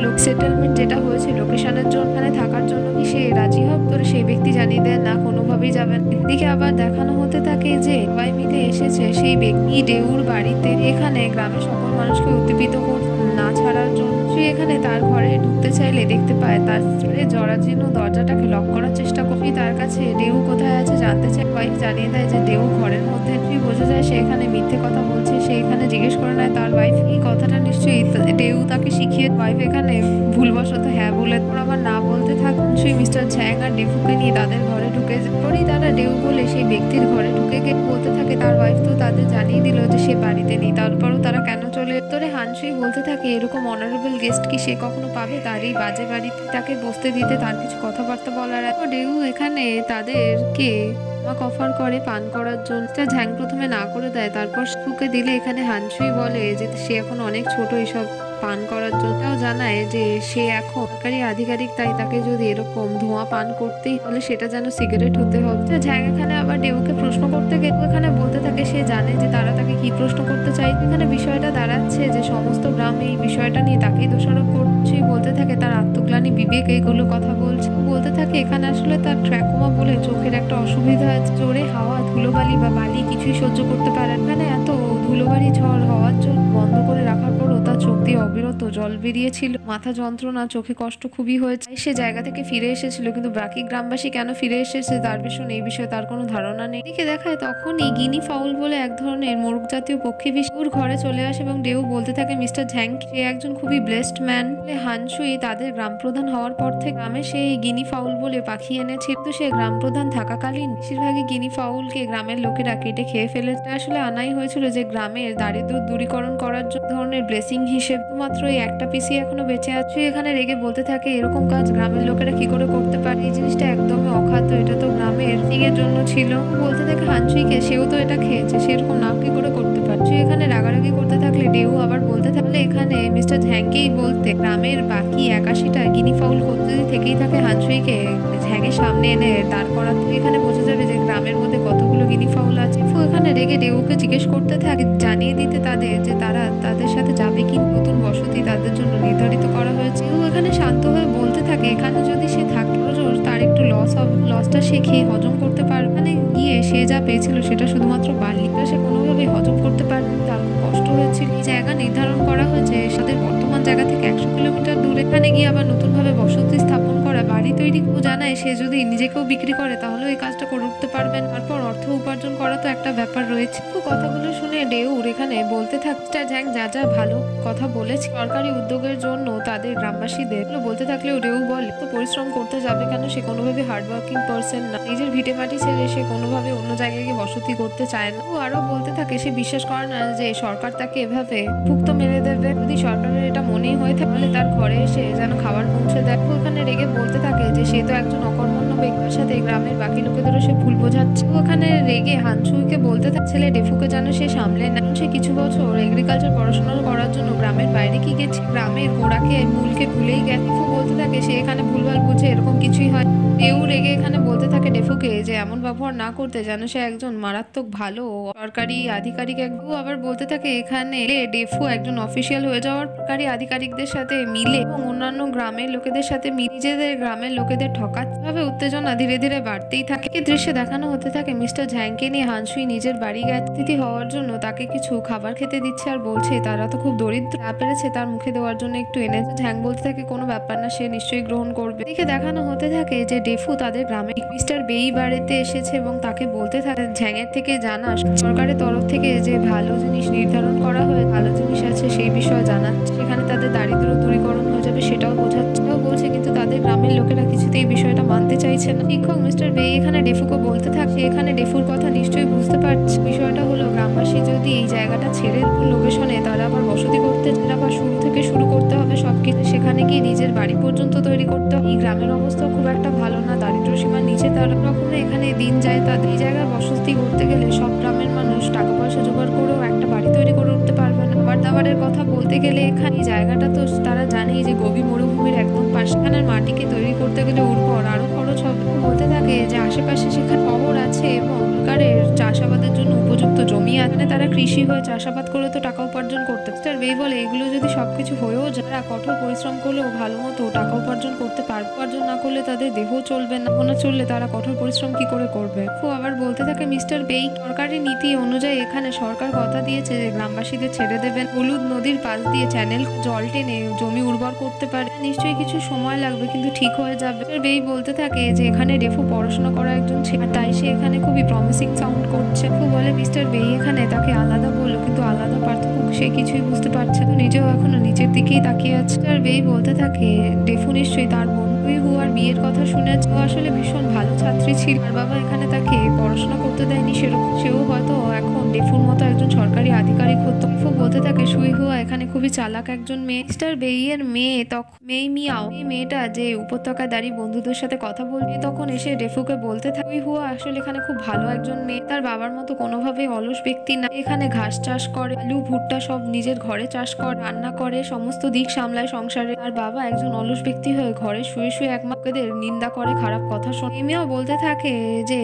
লোক সেটেলমেন্ট যেটা হয়েছে লোকেশনের জন্য এখানে থাকার জন্য কি সে রাজি হবে। তোরে সেই ব্যক্তি জানিয়ে দেয় না, কোনোভাবেই যাবেন। এদিকে আবার দেখানো হতে থাকে যে সবাই মিলে এসেছে সেই ব্যক্তি ডেউর বাড়িতে, এখানে গ্রামের সকল মানুষকে উদ্দীপিত করতে না ছাড়ার জন্য। সে এখানে তার ঘরে ঢুকতে চাইলে দেখতে পায় তার স্ত্রী জরাজীর্ণ দরজাটাকে লক করার চেষ্টা করছে। তার কাছে ডেউ কোথায় আছে জানতে চায়, ওয়াইফ জানিয়ে দেয় যে ডেউ ঘরের মধ্যে। বোঝা যায় সে এখানে মিথ্যে কথা বলছে। সে এখানে জিজ্ঞেস করে নেয় তার ওয়াইফ এই কথাটা নিশ্চয়ই ডেউ তাকে শিখিয়ে। ওয়াইফ এখানে ভুলবশত হ্যাঁ বলে আবার না বলতে থাকুন। সেই মিস্টার ঝ্যাং আর ডেফুকে নিয়ে তাদের ঘরে ঢুকে পরেই তারা ডেউ বলে সেই ব্যক্তির ঘরে ঢুকে গিয়ে বলতে থাকে তার ওয়াইফ তো তাদের জানিয়ে দিল যে সে বাড়িতে নেই, তারপরও তারা কেন চলে। তোরে হানসুই বলতে থাকে এরকম অনারেবল গেস্ট কি সে কখনো পাবে তার এই বাজে বাড়িতে তাকে বসতে দিতে, তার কিছু কথাবার্তা বলার। ডেউ এখানে তাদেরকে অফার করে পান করার জন্য। ঝ্যাং প্রথমে না করে দেয়, তারপর ফুকে দিলে এখানে হানসুই বলে যে সে এখন অনেক ছোট এসব পান করার জন্য। জানায় যে সে এখন সরকারি আধিকারিক, তাই তাকে যদি এরকম ধোঁয়া পান করতেই হলে সেটা যেন সিগারেট হতে হবে। ঝ্যাং এখানে আবার ডেউকে প্রশ্ন করতে গেলে এখানে বলতে থাকে সে জানে যে তারা তাকে কি প্রশ্ন করতে চাই। এখানে বিষয়টা দাঁড়াচ্ছে যে সমস্ত গ্রাম এই বিষয়টা নিয়ে তাকেই দোষারোপ করছে। বলতে থাকে তার আত্মগ্লানি বিবেক এইগুলো কথা বলছে। বলতে থাকে এখানে আসলে তার ট্র্যাকোমা বলে চোখের একটা অসুবিধা আছে, জোরে হাওয়া ধুলোবালি বা বালি কিছুই সহ্য করতে পারে। এখানে এত ধুলোবালি ঝড় হওয়ার জন্য বন্ধ করে রাখার পরও তার চোখ দিয়ে অবিরত জল বেরিয়েছিল, মাথা যন্ত্রণা, চোখে কষ্ট খুবই হয়েছে। সে জায়গা থেকে ফিরে এসেছিল, কিন্তু বাকি গ্রামবাসী কেন ফিরে এসেছে তার পেছনে এই বিষয়ে তার কোনো ধারণা নেই। এদিকে দেখায় তখনই গিনি ফাউল বলে এক ধরনের মোরগ জাতীয় পক্ষী বিশুর ঘরে চলে আসে এবং ডেউ বলতে থাকে মিস্টার ঝ্যাং সে একজন খুবই ব্লেসড ম্যান। হানসুই তাদের গ্রাম প্রধান হওয়ার পর থেকে গ্রামে সেই গিনি ফাউল বলে পাখি এনেছে, কিন্তু সে গ্রাম প্রধান থাকাকালীন বেশিরভাগই গিনি ফাউলকে গ্রামের লোকেরা কেটে খেয়ে ফেলে। আসলে আনাই হয়েছিল যে গ্রামের দারিদ্র দূরীকরণ করার জন্য ধরনের ব্লেসিং হিসেবে। মাত্র এই একটা পিসি এখনো বেঁচে আছে। এখানে রেগে বলতে থাকে এরকম কাজ গ্রামের লোকেরা কি করে করতে পারে, এই জিনিসটা একদমই অখাদ্য, এটা তো গ্রামের এর জন্য ছিল। বলতে থাকে হানসুইকে সেও তো এটা খেয়েছে, সেরকম না কি করে করতে পারছে। এখানে রাগারাগি করতে থাকলে ডেউ আবার বলতে থাকলে এখানে মিস্টার ঝ্যাংকেই বলতে গ্রামের বাকি 81টা গিনি ফাউল করতে থেকেই থাকে হানসুইকে ঝ্যাংয়ের সামনে এনে দাঁড় করাতে। এখানে বোঝা যাবে যে গ্রামের মধ্যে কতগুলো গিনি ফাউল আছে। এখানে রেগে ডেউকে জিজ্ঞেস করতে থাকে জানিয়ে দিতে তাদের যে তারা তাদের সাথে যাবে কি নতুন বসতি তাদের জন্য নির্ধারিত করা হয়েছে। ও এখানে শান্ত হয়ে বলতে থাকে এখানে যদি সে থাকে তার একটু লস হবে, লসটা সে খেয়ে হজম করতে পারবে। মানে গিয়ে সে যা পেয়েছিল সেটা শুধুমাত্র বালিটা সে কোনোভাবে হজম করতে পারবে, তার কষ্ট হয়েছিল। এই জায়গা নির্ধারণ করা হয়েছে তাদের বর্তমান জায়গা থেকে 100 কিলোমিটার দূরে। এখানে গিয়ে আবার নতুনভাবে বসতি স্থাপন করা, বাড়ি তৈরি। ও জানায় সে যদি নিজেকেও বিক্রি করে তাহলে এই কাজটা করে উঠতে পারবেন, তারপর অর্থ উপার্জন করা তো একটা ব্যাপার রয়েছে। তো কথাগুলো শুনে ডেউর এখানে বলতে থাকতে ঝ্যাং যা যা ভালো কথা বলেছে সরকারি উদ্যোগের জন্য তাদের গ্রামবাসীদের বলতে থাকলেও ডেউ বলে তো পরিশ্রম করতে যাবে কেন, সে কোনোভাবে হার্ডওয়ার্কিং পার্সন না, নিজের ভিটে মাটি ছেড়ে সে কোনোভাবে অন্য জায়গায় গিয়ে বসতি করতে চায় না। ও আরো বলতে থাকে সে বিশ্বাস করে না যে সরকার তাকে এভাবে ভুক্ত মেরে দেবে। যদি সরকারের এটা মনেই হয়ে থাকে তাহলে তার ঘরে এসে যেন খাবার পৌঁছে দেয়। ওখানে রেগে বলতে থাকে যে সে তো একজন অকর্মণ্য ব্যক্তির সাথে গ্রামের বাকি লোকেদেরও সে ভুল বোঝাচ্ছে। ওখানে রেগে হানসুইকে বলতে থাকে ছেলে ডেফুকে যেন সে সামলে না। সে কিছু বছর এগ্রিকালচার পড়াশোনা করার জন্য গ্রামের বাইরে কি গেছে, গ্রামের গোড়াকে মূলকে ভুলেই গেছে। ডেফু বলতে থাকে সে এখানে ভুলভাবে ভুলভাল বুঝে এরকম কিছুই হয়। ডেউ রেগে এখানে বলতে থাকে ডেফুকে যে এমন ব্যবহার না করতে, যেন সে একজন মারাত্মক ভালো সরকারি আধিকারিক। একটু আবার বলতে থাকে এখানে ডেফু একজন অফিসিয়াল হয়ে যাওয়ার সরকারি আধিকারিকদের সাথে মিলে এবং অন্যান্য গ্রামের লোকেদের সাথে নিজেদের গ্রামের লোকেদের ঠকাচ্ছে। ভাবে উত্তেজনা ধীরে ধীরে বাড়তেই থাকে। এই দৃশ্যে দেখানো হতে থাকে মিস্টার ঝ্যাংকে নিয়ে হানসুই নিজের বাড়ি গেছে অতিথি হওয়ার জন্য তাকে কিছু খাবার খেতে দিচ্ছে আর বলছে তারা তো খুব দরিদ্র, যা পেরেছে তার মুখে দেওয়ার জন্য একটু এনেছে। ঝ্যাং বলতে থাকে কোনো ব্যাপার না, সে নিশ্চয়ই গ্রহণ করবে। এদিকে দেখানো হতে থাকে যে ডেফু তাদের গ্রামে মিস্টার বেই বাড়িতে এসেছে এবং তাকে বলতে থাকে ঝ্যাংয়ের থেকে জানা সরকারের তরফ থেকে যে ভালো জিনিস নির্ধারণ করা হয়ে ভালো জিনিস আছে সেই বিষয়ে জানাচ্ছে, সেখানে তাদের দারিদ্র দূরীকরণ হয়ে যাবে সেটাও বোঝাচ্ছে বলছে। কিন্তু তাদের গ্রামের লোকেরা কিছুতেই এই বিষয়টা মানতে চাইছে না। শিক্ষক মিস্টার বেই এখানে ডেফুকে বলতে থাকে এখানে ডেফুর কথা নিশ্চয়ই বুঝতে পারছে। বিষয়টা হলো গ্রামবাসী যদি এই জায়গাটা ছেড়ে লোকেশনে তারা আবার বসতি করতে আবার শুরু থেকে শুরু করতে হবে সবকিছু, সেখানে গিয়ে নিজের বাড়ি পর্যন্ত তৈরি করতে হবে। এই গ্রামের অবস্থা খুব একটা ভালো না, দারিদ্র সীমার নিচে তারা রকমে এখানে দিন যায়। তাদের এই জায়গায় বসতি করতে গেলে সব গ্রামের মানুষ টাকা পয়সা জোগাড় করেও একটা বাড়ি তৈরি করে উঠতে পারবে না। খাবার দাবারের কথা বলতে গেলে এখানে জায়গাটা তো তারা জানেই যে গভীর মরুভূমির একদম পাশে, এখানের মাটিকে তৈরি করতে গেলে উর্বর আরো খরচ হবে। বলতে থাকে যে আশেপাশে সেখানে শহর আছে এবং সরকারের চাষাবাদের জন্য উপযুক্ত জমি আছে, তারা কৃষি হয়ে চাষাবাদ করে তো টাকা উপার্জন করতে। মিস্টার বেই বলে এগুলো যদি সবকিছু হয়েও যারা কঠোর পরিশ্রম করলেও ভালো মতো টাকা উপার্জন করতে পারবে, উপার্জন না করলে তাদের দেহ চলবে না, না চললে তারা কঠোর পরিশ্রম কি করে করবে। ও আবার বলতে থাকে মিস্টার বেই সরকারি নীতি অনুযায়ী এখানে সরকার কথা দিয়েছে যে গ্রামবাসীদের ছেড়ে দেবেন হলুদ নদীর পাশ দিয়ে চ্যানেল জল টেনে জমি উর্বর করতে পারে। নিশ্চয়ই কিছু সময় লাগবে কিন্তু ঠিক হয়ে যাবে। মিস্টার বেই বলতে থাকে যে এখানে ডেফু পড়াশোনা করা একজন ছেলে, তাই সে এখানে খুবই প্রমিসিং সাউন্ড করছে। ও বলে মিস্টার বেই এখানে তাকে আলাদা বললো কিন্তু আলাদা পার্থক্য সে কিছুই বুঝতে পারছে না, নিজেও এখনো নিচের দিকেই তাকিয়ে আছে। মিস্টার বেই বলতে থাকে ডেফু নিশ্চয়ই তার বোন হুয়ার বিয়ের কথা শুনেছে, ও আসলে ভীষণ ভালো ছাত্রী ছিল, আর বাবা এখানে তাকে পড়াশোনা করতে দেয়নি সেরকম, সেও হয়তো এখন ডেফুর মতো একজন সরকারি আধিকারিক হতো। ডেফু বলতে থাকে সুই হুয়া এখানে খুবই চালাক একজন মেয়ে। মিস্টার বেই এর মেয়ে তখন মেই মিয়াও, এই মেয়েটা যে উপত্যকায় দাঁড়িয়ে বন্ধুদের সাথে কথা বলবে তখন এসে ডেফুকে বলতে থাকে সুই হুয়া আসলে এখানে খুব ভালো একজন মেয়ে, তার বাবার মতো কোনোভাবেই অলস ব্যক্তি না, এখানে ঘাস চাষ করে আলু ভুট্টা সব নিজের ঘরে চাষ করে রান্না করে সমস্ত দিক সামলায় সংসারে। আর বাবা একজন অলস ব্যক্তি হয়ে ঘরে শুয়ে শুয়ে একমাত্রদের নিন্দা করে খারাপ কথা শোনে। মেয়েও বলতে থাকে যে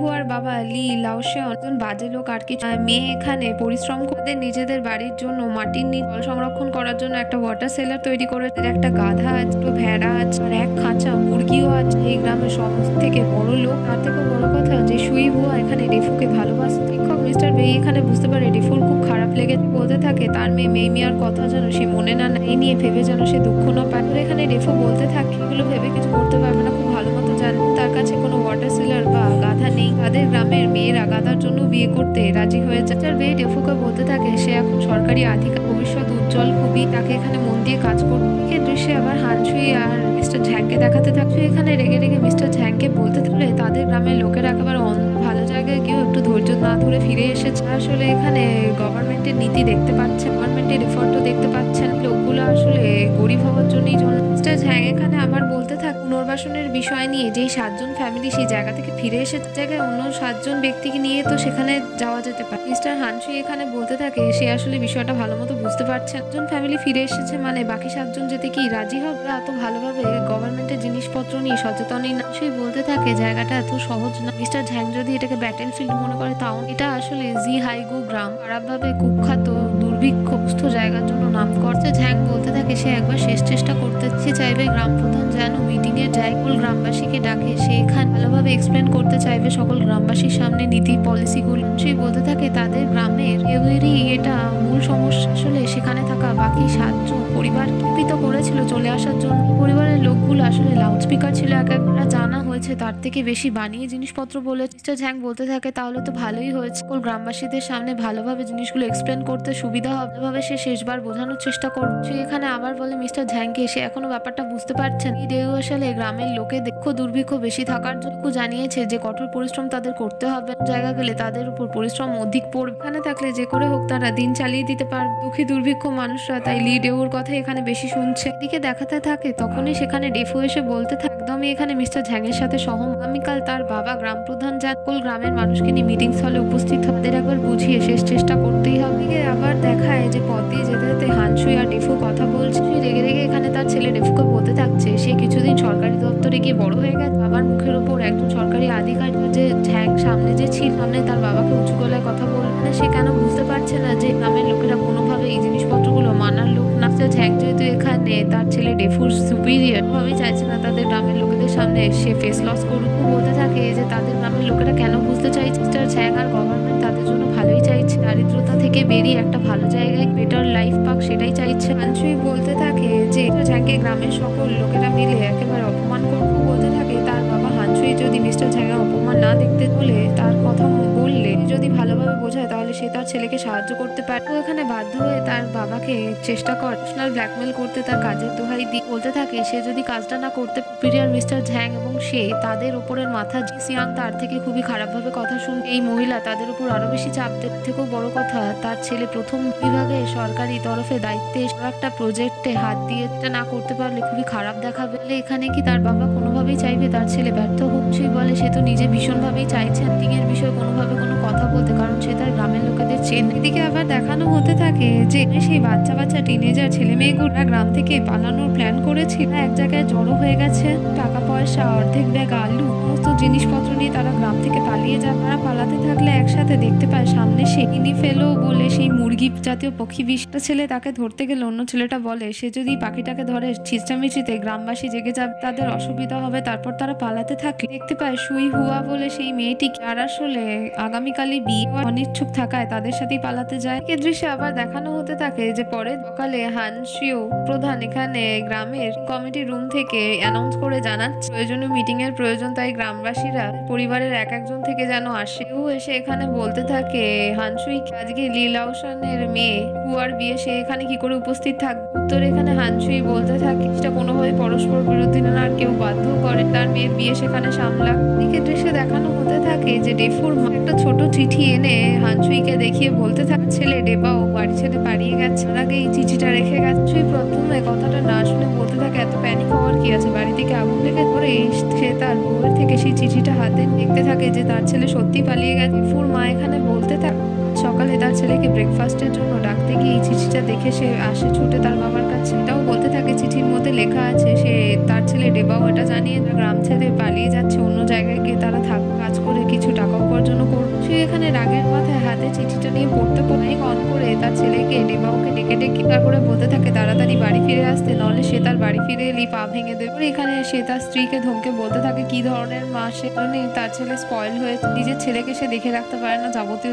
হুয়ার বাবা লি লাওসে একজন বাজে লোক আর কিছু। মেয়ে এখানে পরিশ্রম করে নিজেদের বাড়ির জন্য মাটির নিচে জল সংরক্ষণ করার জন্য একটা ওয়াটার সেলার তৈরি করে, একটা গাধা আছে, ভেড়া আছে আর এক খাঁচা মুরগিও আছে। এই গ্রামের সমস্ত থেকে বড় লোক, তার থেকেও বড় কথা যে সুই হুয়া এখানে ডেফুকে ভালোবাসত। শিক্ষক মিস্টার বেই এখানে বুঝতে পারে ডেফুর খুব খারাপ লেগেছে, বলতে থাকে তার মেয়ে মেই মিয়ার কথা যেন সে মনে না নেয়, এই নিয়ে ভেবে যেন সে দুঃখ না পায়। এখানে ডেফু বলতে থাকে এগুলো ভেবে কিছু করতে পারবে না, খুব ভালো মতো জানে তার কাছে কোনো ওয়াটার সেলার বা গাধা নেই, তাদের গ্রামের মেয়েরা গাধার জন্য বিয়ে করতে রাজি হয়ে যায়। মিস্টার বেই ডেফুকে বলতে থাকে সে এখন সরকারি আধিকারিক, ভবিষ্যৎ উজ্জ্বল খুবই, তাকে এখানে মন দিয়ে কাজ করতে। এই দৃশ্যে আবার হানসুই আর মিস্টার ঝ্যাংকে দেখাতে থাকে। এখানে রেগে রেগে মিস্টার ঝ্যাংকে বলতে থাকলে তাদের গ্রামের লোকেরা একেবারে ভালো জায়গায় গিয়েও একটু ধৈর্য না ধরে ফিরে এসেছে। আসলে এখানে গভর্নমেন্টের নীতি দেখতে পাচ্ছে, গভর্নমেন্টের এফোর্টও দেখতে পাচ্ছেন, লোকগুলো আসলে গরিব হওয়ার জন্যই জন্য। মিস্টার ঝ্যাং এখানে আবার বলতে থাকে পুনর্বাসনের বিষয় নিয়ে যেই 7 জন ফ্যামিলি সেই জায়গা থেকে ফিরে এসেছে, জায়গায় অন্য 7 জন ব্যক্তিকে নিয়ে তো সেখানে যাওয়া যেতে পারে। মিস্টার হানসুই এখানে বলতে থাকে সে আসলে বিষয়টা ভালো মতো বুঝতে পারছে, 7 জন ফ্যামিলি ফিরে এসেছে মানে বাকি 7 জন যেতে কি রাজি হবে? এত ভালোভাবে গভর্নমেন্টের জিনিসপত্র নিয়ে সচেতনই না। সেই বলতে থাকে জায়গাটা এত সহজ না। মিস্টার ঝ্যাং যদি এটাকে ব্যাটেল ফিল্ড মনে করে তাও, এটা আসলে জি হাইগু গ্রাম, খারাপভাবে কুখ্যাত দুর্ভিক্ষস্ত জায়গার জন্য নাম করছে। ঝ্যাং বলতে থাকে সে একবার শেষ চেষ্টা করতে, সে চাইবে গ্রাম প্রধান যেন মিটিং এর যায়, সকল গ্রামবাসীকে ডাকে, সে এখানে ভালোভাবে এক্সপ্লেন করতে চাইবে সকল গ্রামবাসীর সামনে নীতি পলিসিগুলো। সেই বলতে থাকে তাদের গ্রামের কেউরই এটা মূল সমস্যা, আসলে সেখানে থাকা বাকি 7 জন পরিবার কৃপিত করেছিল চলে আসার জন্য। পরিবারের লোকগুলো আসলে লাউড স্পিকার ছিল, এক একবার জানা হয়েছে তার থেকে বেশি বানিয়ে জিনিসপত্র বলে। মিস্টার ঝ্যাং বলতে থাকে তাহলে তো ভালোই হয়েছে, সকল গ্রামবাসীদের সামনে ভালোভাবে জিনিসগুলো এক্সপ্লেন করতে সুবিধা হবে, ভালোভাবে সে শেষবার বোঝানোর চেষ্টা করছে। এখানে আবার বলে মিস্টার ঝ্যাংকে সে এখনো ব্যাপারটা বুঝতে পারছেন, এই ডেউ আসলে গ্রামের লোকে দুর্ভিক্ষ বেশি থাকার জন্য জানিয়েছে যে কঠোর পরিশ্রম তাদের করতে হবে, জায়গা গেলে তাদের উপর পরিশ্রম অধিক পড়বে, এখানে থাকলে যে করে হোক তারা দিন চালিয়ে দিতে পারবে। দুঃখী দুর্ভিক্ষ মানুষরা তাই লি ডেউর কথা এখানে বেশি শুনছে। এদিকে দেখাতে থাকে তখনই সেখানে ডেফু এসে বলতে থাকে একদমই এখানে মিস্টার ঝ্যাং এর সাথে সহমত, আগামীকাল তার বাবা গ্রাম প্রধান যান, সকল গ্রামের মানুষকে নিয়ে মিটিং হলে উপস্থিত তাদের একবার বুঝিয়ে শেষ চেষ্টা করতেই হবে। আবার দেখায় যে পথ দিয়ে যেতে যেতে হানসুই আর ডেফু কথা বলছে, রেগে রেগে এখানে তার ছেলে ডেফুকে বলতে থাকছে সে কিছুদিন সরকারি ভেতরে গিয়ে বড় হয়ে গেছে। বাবার মুখের ওপর একজন সরকারি আধিকারিক যে ঝ্যাং সামনে যে ছিল, সামনে তার বাবাকে উঁচু গলায় কথা বলবে, সে কেন বুঝতে পারছে না যে গ্রামের লোকেরা কোনোভাবে এই জিনিসপত্রগুলো মানার লোক না। ঝ্যাং যেহেতু এখানে তার ছেলে ডেফুর সুপিরিয়র, কোনোভাবেই চাইছে না তাদের গ্রামের লোকেদের সামনে সে ফেস লস করুক। বলতে থাকে যে তাদের গ্রামের লোকেরা কেন বুঝতে চাইছে মিস্টার ঝ্যাং আর গভর্নমেন্ট তাদের জন্য ভালোই চাইছে, দারিদ্রতা থেকে বেরিয়ে একটা ভালো জায়গায় বেটার লাইফ পাক সেটাই চাইছে। হানসুই বলতে থাকে যে ঝ্যাংকে গ্রামের সকল লোকেরা মিলে একেবারে অপমান করবো। বলতে থাকে তার বাবা হানসুই যদি মিস্টার ঝ্যাংয়ের অপমান না দেখতে বলে তার কথা বললে যদি ভালোভাবে বোঝায় তাহলে সে তার ছেলেকে সাহায্য করতে পারে। তো এখানে বাধ্য হয়ে তার বাবাকে চেষ্টা করে ইমোশনাল ব্ল্যাকমেল করতে, তার কাজের দোহাই দিয়ে বলতে থাকে সে যদি কাজটা না করতে সুপিরিয়র মিস্টার ঝ্যাং এবং সে তাদের উপরের মাথা জিসিয়াং তার থেকে খুবই খারাপভাবে কথা শুনবে। এই মহিলা তাদের উপর আরো বেশি চাপ দেওয়ার থেকেও বড় কথা তার ছেলে প্রথম বিভাগে সরকারি তরফে দায়িত্বে একটা প্রজেক্টে হাত দিয়ে এটা না করতে পারলে খুবই খারাপ দেখাবে। এখানে কি তার বাবা কোনোভাবেই চাইবে তার ছেলে ব্যর্থ হচ্ছে? বলে সে তো নিজে ভীষণভাবেই চাইছে এর বিষয়ে কোনোভাবে কোনো কথা বলতে, কারণ সে তার গ্রামের লোকেদের চেন। এদিকে আবার দেখানো হতে থাকে যে সেই বাচ্চা টিনেজার ছেলে মেয়েগুলা গ্রাম থেকে পালানোর প্ল্যান করেছিল, এক জায়গায় জড়ো হয়ে গেছে। টাকা পয়সা, অর্ধেক ব্যাগ আলু, সমস্ত জিনিসপত্র নিয়ে তারা গ্রাম থেকে পালিয়ে যায়। তারা পালাতে থাকলে একসাথে দেখতে পায় সামনে সে ইনি ফেলো বলে সেই মুরগি জাতীয় পক্ষী বিষটা ছেলে তাকে ধরতে গেলে অন্য ছেলেটা বলে সে যদি পাখিটাকে ধরে ছিচড়ামিচিতে গ্রামবাসী জেগে যাবে, তাদের অসুবিধা হবে। তারপর তারা পালাতে থাকে। দেখতে পায় সুই হুয়া বলে সেই মেয়েটি আর আসলে আগামীকালই বিয়ে অনিচ্ছুক থাকায় তাদের সাথেই পালাতে যায়। এ দৃশ্যে আবার দেখানো হতে থাকে যে পরে সকালে হানশিও প্রধান এখানে গ্রামের কমিটি রুম থেকে অ্যানাউন্স করে জানাচ্ছে প্রয়োজনীয় মিটিং এর প্রয়োজন, তাই গ্রামবাসীরা পরিবারের এক একজন থেকে যেন আসে। ও এসে এখানে বলতে থাকে হানসুই আজকে লীলাওসানের মেয়ে হুয়ার বিয়ে, সে এখানে কি করে উপস্থিত থাকবে? উত্তর এখানে হানসুই বলতে থাকে সেটা কোনোভাবে পরস্পর বিরোধী না, আর কেউ বাধ্য করে তার মেয়ের বিয়ে সেখানে সামলাক। এদিকে দৃশ্যে দেখানো হতে থাকে যে ডেফুর মা একটা ছোট চিঠি এনে হানসুইকে দেখিয়ে বলতে থাকে ছেলে ডেবাও বাড়ি ছেড়ে পালিয়ে গেছে, তার আগে এই চিঠিটা রেখে গেছে। হানসুই প্রথমে কথাটা না শুনে বলতে থাকে এত প্যানিক হওয়ার কি আছে, বাড়ি থেকে আগুন লেগে পড়ে। সে তার বউয়ের থেকে সেই চিঠিটা হাতে দেখতে থাকে যে তার ছেলে সত্যি পালিয়ে গেছে। ডেফুর মা এখানে বলতে থাকে সকালে তার ছেলেকে ব্রেকফাস্টের জন্য ডাকতে গিয়ে এই চিঠিটা দেখে সে আসে ছুটে তার বাবার কাছে। এটাও বলতে থাকে চিঠির মধ্যে লেখা আছে সে তার ছেলে ডেবাও এটা জানিয়ে গ্রাম ছেড়ে পালিয়ে যাচ্ছে, অন্য জায়গায় গিয়ে তারা কাজ করে কিছু টাকা উপার্জন করবে। সে এখানে রাগের মাথায় হাতে চিঠিটা নিয়ে পড়তে মাইক অন করে তার ছেলেকে ডেবাওকে ডেকে ডেকে করে বলতে থাকে তাড়াতাড়ি বাড়ি ফিরে আসতে, নাহলে সে তার বাড়ি ফিরে এলেই পা ভেঙে দেবে। এখানে সে তার স্ত্রীকে ধমকে বলতে থাকে কি ধরনের মা সে, তার ছেলে স্পয়েল হয়ে নিজের ছেলেকে সে দেখে রাখতে পারে না, যাবতীয়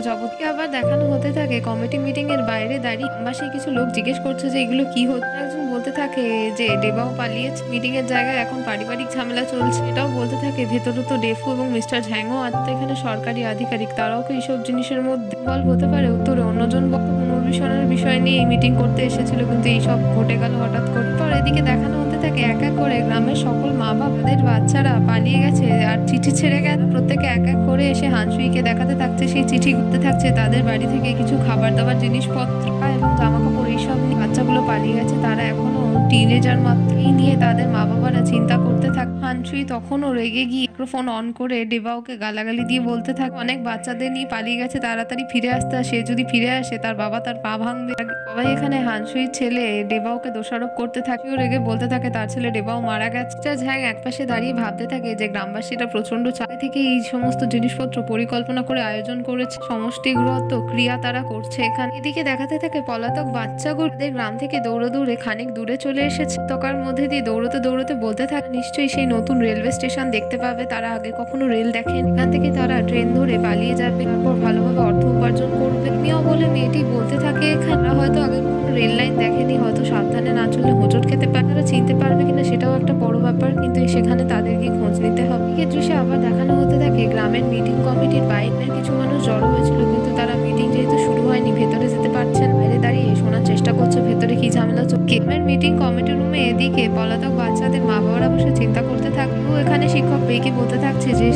আবার দেখানো হতে থাকে কমিটি মিটিং এর বাইরে দাঁড়িয়ে গ্রামবাসী কিছু লোক জিজ্ঞেস করছে যে এগুলো কি হচ্ছে। একজন বলতে থাকে যে ডেবাও পালিয়েছে, মিটিং এর জায়গায় এখন পারিবারিক ঝামেলা চলছে। এটাও বলতে থাকে ভেতরে তো ডেফু এবং মিস্টার ঝ্যাংও আছে, এখানে সরকারি আধিকারিক, তারাও কি এইসব জিনিসের মধ্যে ইনভলভ হতে পারে? উত্তরে অন্যজন পুনর্বিষণের বিষয় নিয়ে এই মিটিং করতে এসেছিল, কিন্তু এইসব ঘটে গেল হঠাৎ করে। পর এদিকে দেখানো হতে থাকে এক এক করে গ্রামের সকল মা বাবাদের বাচ্চারা পালিয়ে গেছে আর চিঠি ছেড়ে গেছে। প্রত্যেকে এক এক করে এসে হানসুইকে দেখাতে থাকছে সেই চিঠি ঘুরতে থাকছে তাদের বাড়ি থেকে কিছু খাবার দাবার জিনিসপত্র এবং জামা কাপড় এইসব নিয়ে বাচ্চাগুলো পালিয়ে গেছে, তারা এখনো টিনেজার মাত্র। এই নিয়ে তাদের মা বাবারা চিন্তা করতে থাকে। হানসুই তখনও রেগে গিয়ে মাইক্রোফোন অন করে ডেবাওকে গালাগালি দিয়ে বলতে থাকে অনেক বাচ্চাদের নিয়ে পালিয়ে গেছে, তাড়াতাড়ি ফিরে আসতে, সে যদি ফিরে আসে তার বাবা তার পা ভাঙবে। সবাই এখানে হানসুই ছেলে ডেবাওকে দোষারোপ করতে থাকে। ও রেগে বলতে থাকে তার ছেলে ডেবাও মারা গেছে। ঝ্যাং একপাশে দাঁড়িয়ে ভাবতে থাকে যে গ্রামবাসীরা প্রচন্ড চাপে থেকে এই সমস্ত জিনিসপত্র পরিকল্পনা করে আয়োজন করেছে, সমষ্টিগত ক্রিয়া তারা করছে এখানে। এদিকে দেখাতে থাকে পলাতক বাচ্চাগুলো গ্রাম থেকে দৌড়ে দৌড়ে খানিক দূরে চলে এসেছে। তকার মধ্যে দিয়ে দৌড়তে দৌড়তে বলতে থাকে নিশ্চয়ই সেই নতুন রেলওয়ে স্টেশন দেখতে পাবে, তারা আগে কখনো রেল দেখেন, এখান থেকে তারা ট্রেন ধরে পালিয়ে যাবে, তারপর ভালোভাবে অর্থ উপার্জন করবে। মেয়েও বলে মেয়েটি বলতে থাকে এখানে হয়তো আগে কখনো রেল লাইন দেখেনি, হয়তো সাবধানে না চললে হোঁচট খেতে পারে, তারা চিনতে পারবে কিনা সেটাও একটা বড় ব্যাপার, কিন্তু সেখানে তাদেরকে খোঁজ নিতে হবে। এই দৃশ্যে আবার দেখানো হতে থাকে গ্রামের মিটিং কমিটির বাইরের কিছু মানুষ জড়ো হয়েছিল, কিন্তু তারা মিটিং যেহেতু শুরু হয়নি ভেতরে যেতে পারছেন, বাইরে দাঁড়িয়ে শোনার চেষ্টা করছে ভেতরে কি ঝামেলা চলছে। গ্রামের মিটিং কমিটি রুমে এদিকে পলাতক বাচ্চাদের মা বাবারা বসে চিন্তা করতে থাকে। ও এখানে শিক্ষক বেইকে বলতে থাকছে যে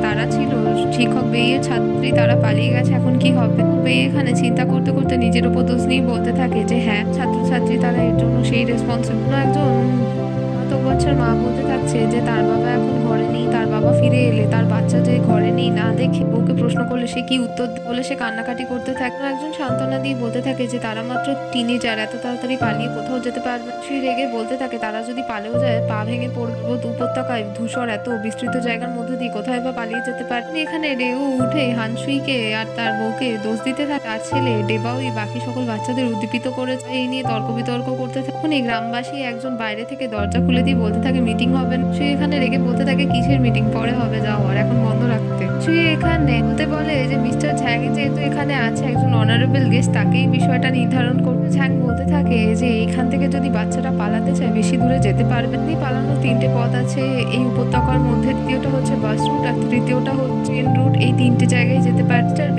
তারা ছিল শিক্ষক বেইয়ের ছাত্রী, তারা পালিয়ে গেছে, এখন কি হবে? বেই এখানে চিন্তা করতে করতে নিজের উপর দোষ নিয়ে বলতে থাকে যে হ্যাঁ ছাত্রছাত্রী তারা এর জন্য সেই রেসপন্সিবল। একজন বাচ্চার মা বলতে থাকে থাকছে যে তার বাবা এখন ঘরে নেই, তার বাবা ফিরে এলে তার বাচ্চা যে ঘরে নেই না দেখে বউকে প্রশ্ন করলে সে কি উত্তর বলে সে কান্নাকাটি করতে থাকে। একজন সান্ত্বনা দিয়ে বলতে থাকে যে তারা মাত্র টিনেজার, এত তাড়াতাড়ি পালিয়ে কোথাও যেতে পারবে। সে রেগে বলতে থাকে তারা যদি পালেও যায় পা ভেঙে পড়বে, উপত্যকায় ধূসর এত বিস্তৃত জায়গার মধ্যে দিয়ে কোথায় বা পালিয়ে যেতে পারে। এখানে রেউ উঠে হানসুইকে আর তার বউকে দোষ দিতে থাকে। তার ছেলে ডেবাওই বাকি সকল বাচ্চাদের উদ্দীপিত করেছে, এই নিয়ে তর্ক বিতর্ক করতে থাকে। তখন এই গ্রামবাসী একজন বাইরে থেকে দরজা খুলে দিয়ে বলতে থাকে মিটিং হবে। সে এখানে রেগে বলতে থাকে কিসের মিটিং, পরে হবে, যাওয়ার, এখন বন্ধ রাখতে। সে এখানে বলতে বলে যে মিস্টার ঝ্যাং যেহেতু এখানে আছে একজন অনারেবল গেস্ট, তাকেই বিষয়টা নির্ধারণ করতে। ঝ্যাং বলতে থাকে যে এখান থেকে যদি বাচ্চারা পালাতে চায় বেশি দূরে যেতে পারবে। পালানোর 3টে পথ আছে এই উপত্যকার মধ্যে, দ্বিতীয়টা হচ্ছে বাস রুট আর তৃতীয়টা হচ্ছে ট্রেন রুট। এই 3টে জায়গায় যেতে পারে।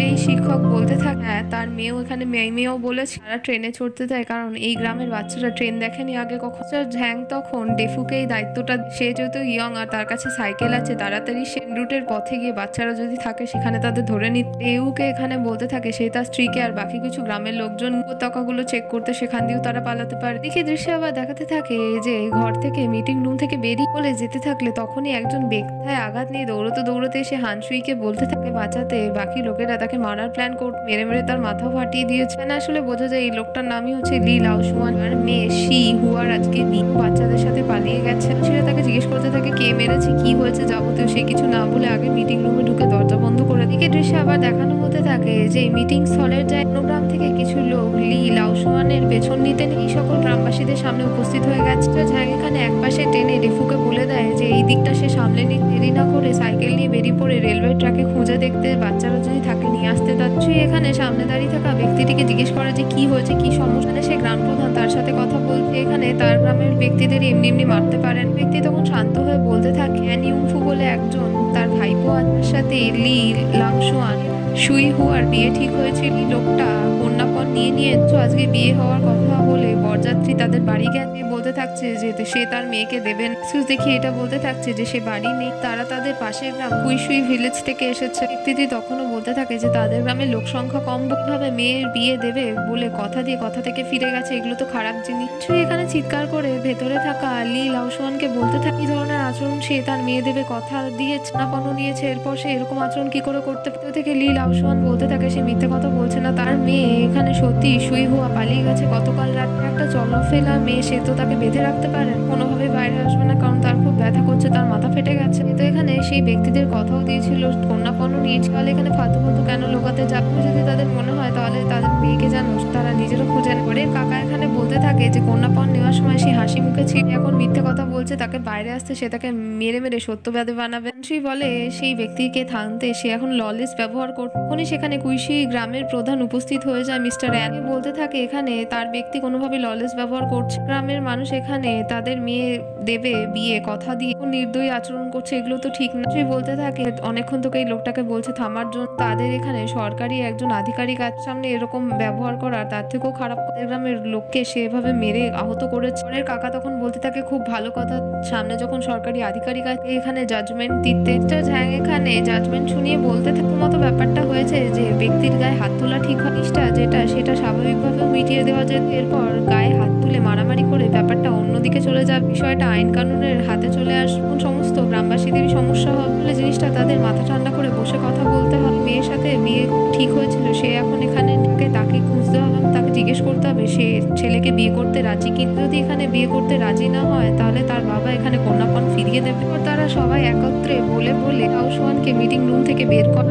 এই শিক্ষক বলতে থাকে হ্যাঁ তার মেয়েও এখানে মেয়েও বলেছে তারা ট্রেনে চড়তে দেয়, কারণ এই গ্রামের বাচ্চারা ট্রেন দেখেনি আগে কখন। ঝ্যাং তখন ডেফুকে এই দায়িত্বটা, সে যেহেতু ইয়ং আর তার কাছে সাইকেল আছে, তাড়াতাড়ি সে রুটের পথে গিয়ে বাচ্চারা যদি থাকে সেখানে তাদের ধরে নিতে। এউকে এখানে বলতে থাকে সে তার স্ত্রীকে আর বাকি কিছু গ্রামের লোকজন উপত্যকাগুলো চেক করতে, সেখান দিয়েও তারা পালাতে পারে। দেখে দৃশ্যে আবার দেখাতে থাকে যে ঘর থেকে মিটিং রুম থেকে বেরিয়ে বলে যেতে থাকলে তখনই একজন ব্যক্তির আঘাত নিয়ে দৌড়তে দৌড়তে এসে হানসুইকে বলতে থাকে বাঁচাতে। বাকি লোকেরা তাকে মারার প্ল্যান করতে মেরে মেরে তার মাথাও ফাটিয়ে দিয়েছে। আসলে বোঝা যায় এই লোকটার নামই হচ্ছে লি লাওসুয়ান, আর মেয়ে শি হুয়ার আজকে বাচ্চাদের সাথে পালিয়ে গেছে। সেটা তাকে জিজ্ঞেস করতে থাকে কে মেরেছে, কি হয়েছে যাবতীয়। সে কিছু না বলে আগে মিটিং রুমে ঢুকে দরজা বন্ধ করে দিকে। দৃশ্যে আবার দেখানো হতে থাকে যে মিটিং স্থলের যায় গ্রাম থেকে কিছু লোক লি লাওসুয়ানের পেছন নিতে এই সকল গ্রামবাসীদের সামনে উপস্থিত হয়ে গেছে। ঝ্যাং এখানে একপাশে টেনে ডেফুকে বলে দেয় যে এই দিকটা সে সামলে নিতে, দেরি না করে সাইকেল নিয়ে বেরিয়ে পড়ে রেলওয়ে ট্র্যাকে খুঁজে দেখতে বাচ্চারা যদি থাকে নিয়ে আসতে। তার এখানে সামনে দাঁড়িয়ে থাকা ব্যক্তিটিকে জিজ্ঞেস করে যে কি হয়েছে, কি সমস্যা। সে গ্রাম প্রধান তার সাথে কথা বলতে এখানে তার গ্রামের ব্যক্তিদের এমনি এমনি মারতে পারেন। ব্যক্তি তখন শান্ত হয়ে বলতে থাকে হ্যান ইউংফু বলে একজন তার ভাইপো তার সাথে লি লাংশুয়ান সুই হুয়ার বিয়ে ঠিক হয়েছিল। লোকটা কন্যাপণ নিয়ে আজকে বিয়ে হওয়ার কথা বলে বরযাত্রী তাদের বাড়ি গেছে। বলতে থাকছে যে সে তার মেয়েকে দেবেন। দেখি এটা বলতে থাকছে যে সে বাড়ি নেই, তারা তাদের পাশের গ্রাম কুইশুই ভিলেজ থেকে এসেছে। ব্যক্তিটি তখনও বলতে থাকে যে তাদের গ্রামের লোক সংখ্যা কম ভাবে মেয়ের বিয়ে দেবে বলে কথা দিয়ে কথা থেকে ফিরে গেছে, এগুলো তো খারাপ জিনিস। এখানে চিৎকার করে ভেতরে থাকা লি লাওসুয়ানকে বলতে থাকে কি ধরনের আচরণ, সে তার মেয়ে দেবে কথা দিয়ে ছানাপন্ন নিয়েছে, এরপর সে এরকম আচরণ কি করে করতে থেকে। লি লাওসুয়ান বলতে থাকে সে মিথ্যে কথা বলছে না, তার মেয়ে এখানে সত্যি সুই হুয়া পালিয়ে গেছে গতকাল রাতে। একটা চলফেলা মেয়ে, সে তো তাকে বেঁধে রাখতে পারে, কোনোভাবে বাইরে আসবে না কারণ তার খুব ব্যথা করছে, তার মাথা ফেটে গেছে। তো এখানে সেই ব্যক্তিদের কথাও দিয়েছিল, কন্যাপন্ন নিয়েছিল। এখানে ফালতু ফালতু কেন লোকাতে যাবে, যদি তাদের মনে হয় তাহলে তাদের মেয়েকে জানো তারা নিজেরও খুঁজে নেবে। কাকা এখানে বলতে থাকে যে কন্যাপণ নেওয়ার সময় সে হাসি মুখে ছিল, এখন মিথ্যে কথা বলছে, তাকে বাইরে আসতে সে তাকে মেরে মেরে সত্যবাদী বানাবে। সেই বলে সেই ব্যক্তিকে থামতে, সে এখন ললেস ব্যবহার করতে। তখনই সেখানে কুইশি গ্রামের প্রধান উপস্থিত হয়ে যায়। মিস্টার অ্যান বলতে থাকে এখানে তার ব্যক্তি কোনোভাবে ললেস ব্যবহার করছে, গ্রামের মানুষ এখানে তাদের মেয়ে দেবে বিয়ে কথা দিয়ে নির্দয়ী আচরণ করছে, এগুলো তো ঠিক না। সে বলতে থাকে অনেকক্ষণ থেকে এই লোকটাকে বলছে থামার জন্য, তাদের এখানে সরকারি একজন আধিকারিক আছে সামনে এরকম ব্যবহার করার, তার থেকেও খারাপ গ্রামের লোককে সে এভাবে মেরে আহত করেছে। কাকা তখন বলতে থাকে খুব ভালো কথা, সামনে যখন সরকারি আধিকারিক আছে এখানে জাজমেন্ট দিতে। ঝ্যাং এখানে জাজমেন্ট শুনিয়ে বলতে থাকে মতো ব্যাপারটা হয়েছে যে ব্যক্তির গায়ে হাত তোলা ঠিক হয়, যেটা সেটা স্বাভাবিকভাবে মিটিয়ে দেওয়া যেত, এরপর গায়ে হাত তুলে মারামারি করে ব্যাপারটা অন্যদিকে চলে যাবে, বিষয়টা আইন কানুনের হাতে চলে আসবে, সমস্ত গ্রামবাসীদেরই সমস্যা হবে বলে জিনিসটা তাদের মাথা ঠান্ডা করে বসে কথা বলতে হবে। মেয়ের সাথে বিয়ে ঠিক হয়েছিল, সে এখন এখানে তাকে খুঁজতে হবে, তাকে জিজ্ঞেস করতে হবে সে ছেলেকে বিয়ে করতে রাজি, কিন্তু যদি এখানে বিয়ে করতে রাজি না হয় তাহলে তার বাবা এখানে কন্যাপণ ফিরিয়ে দেবে। তারা সবাই একত্রে বলে লাওসুয়ানকে মিটিং রুম থেকে বের করে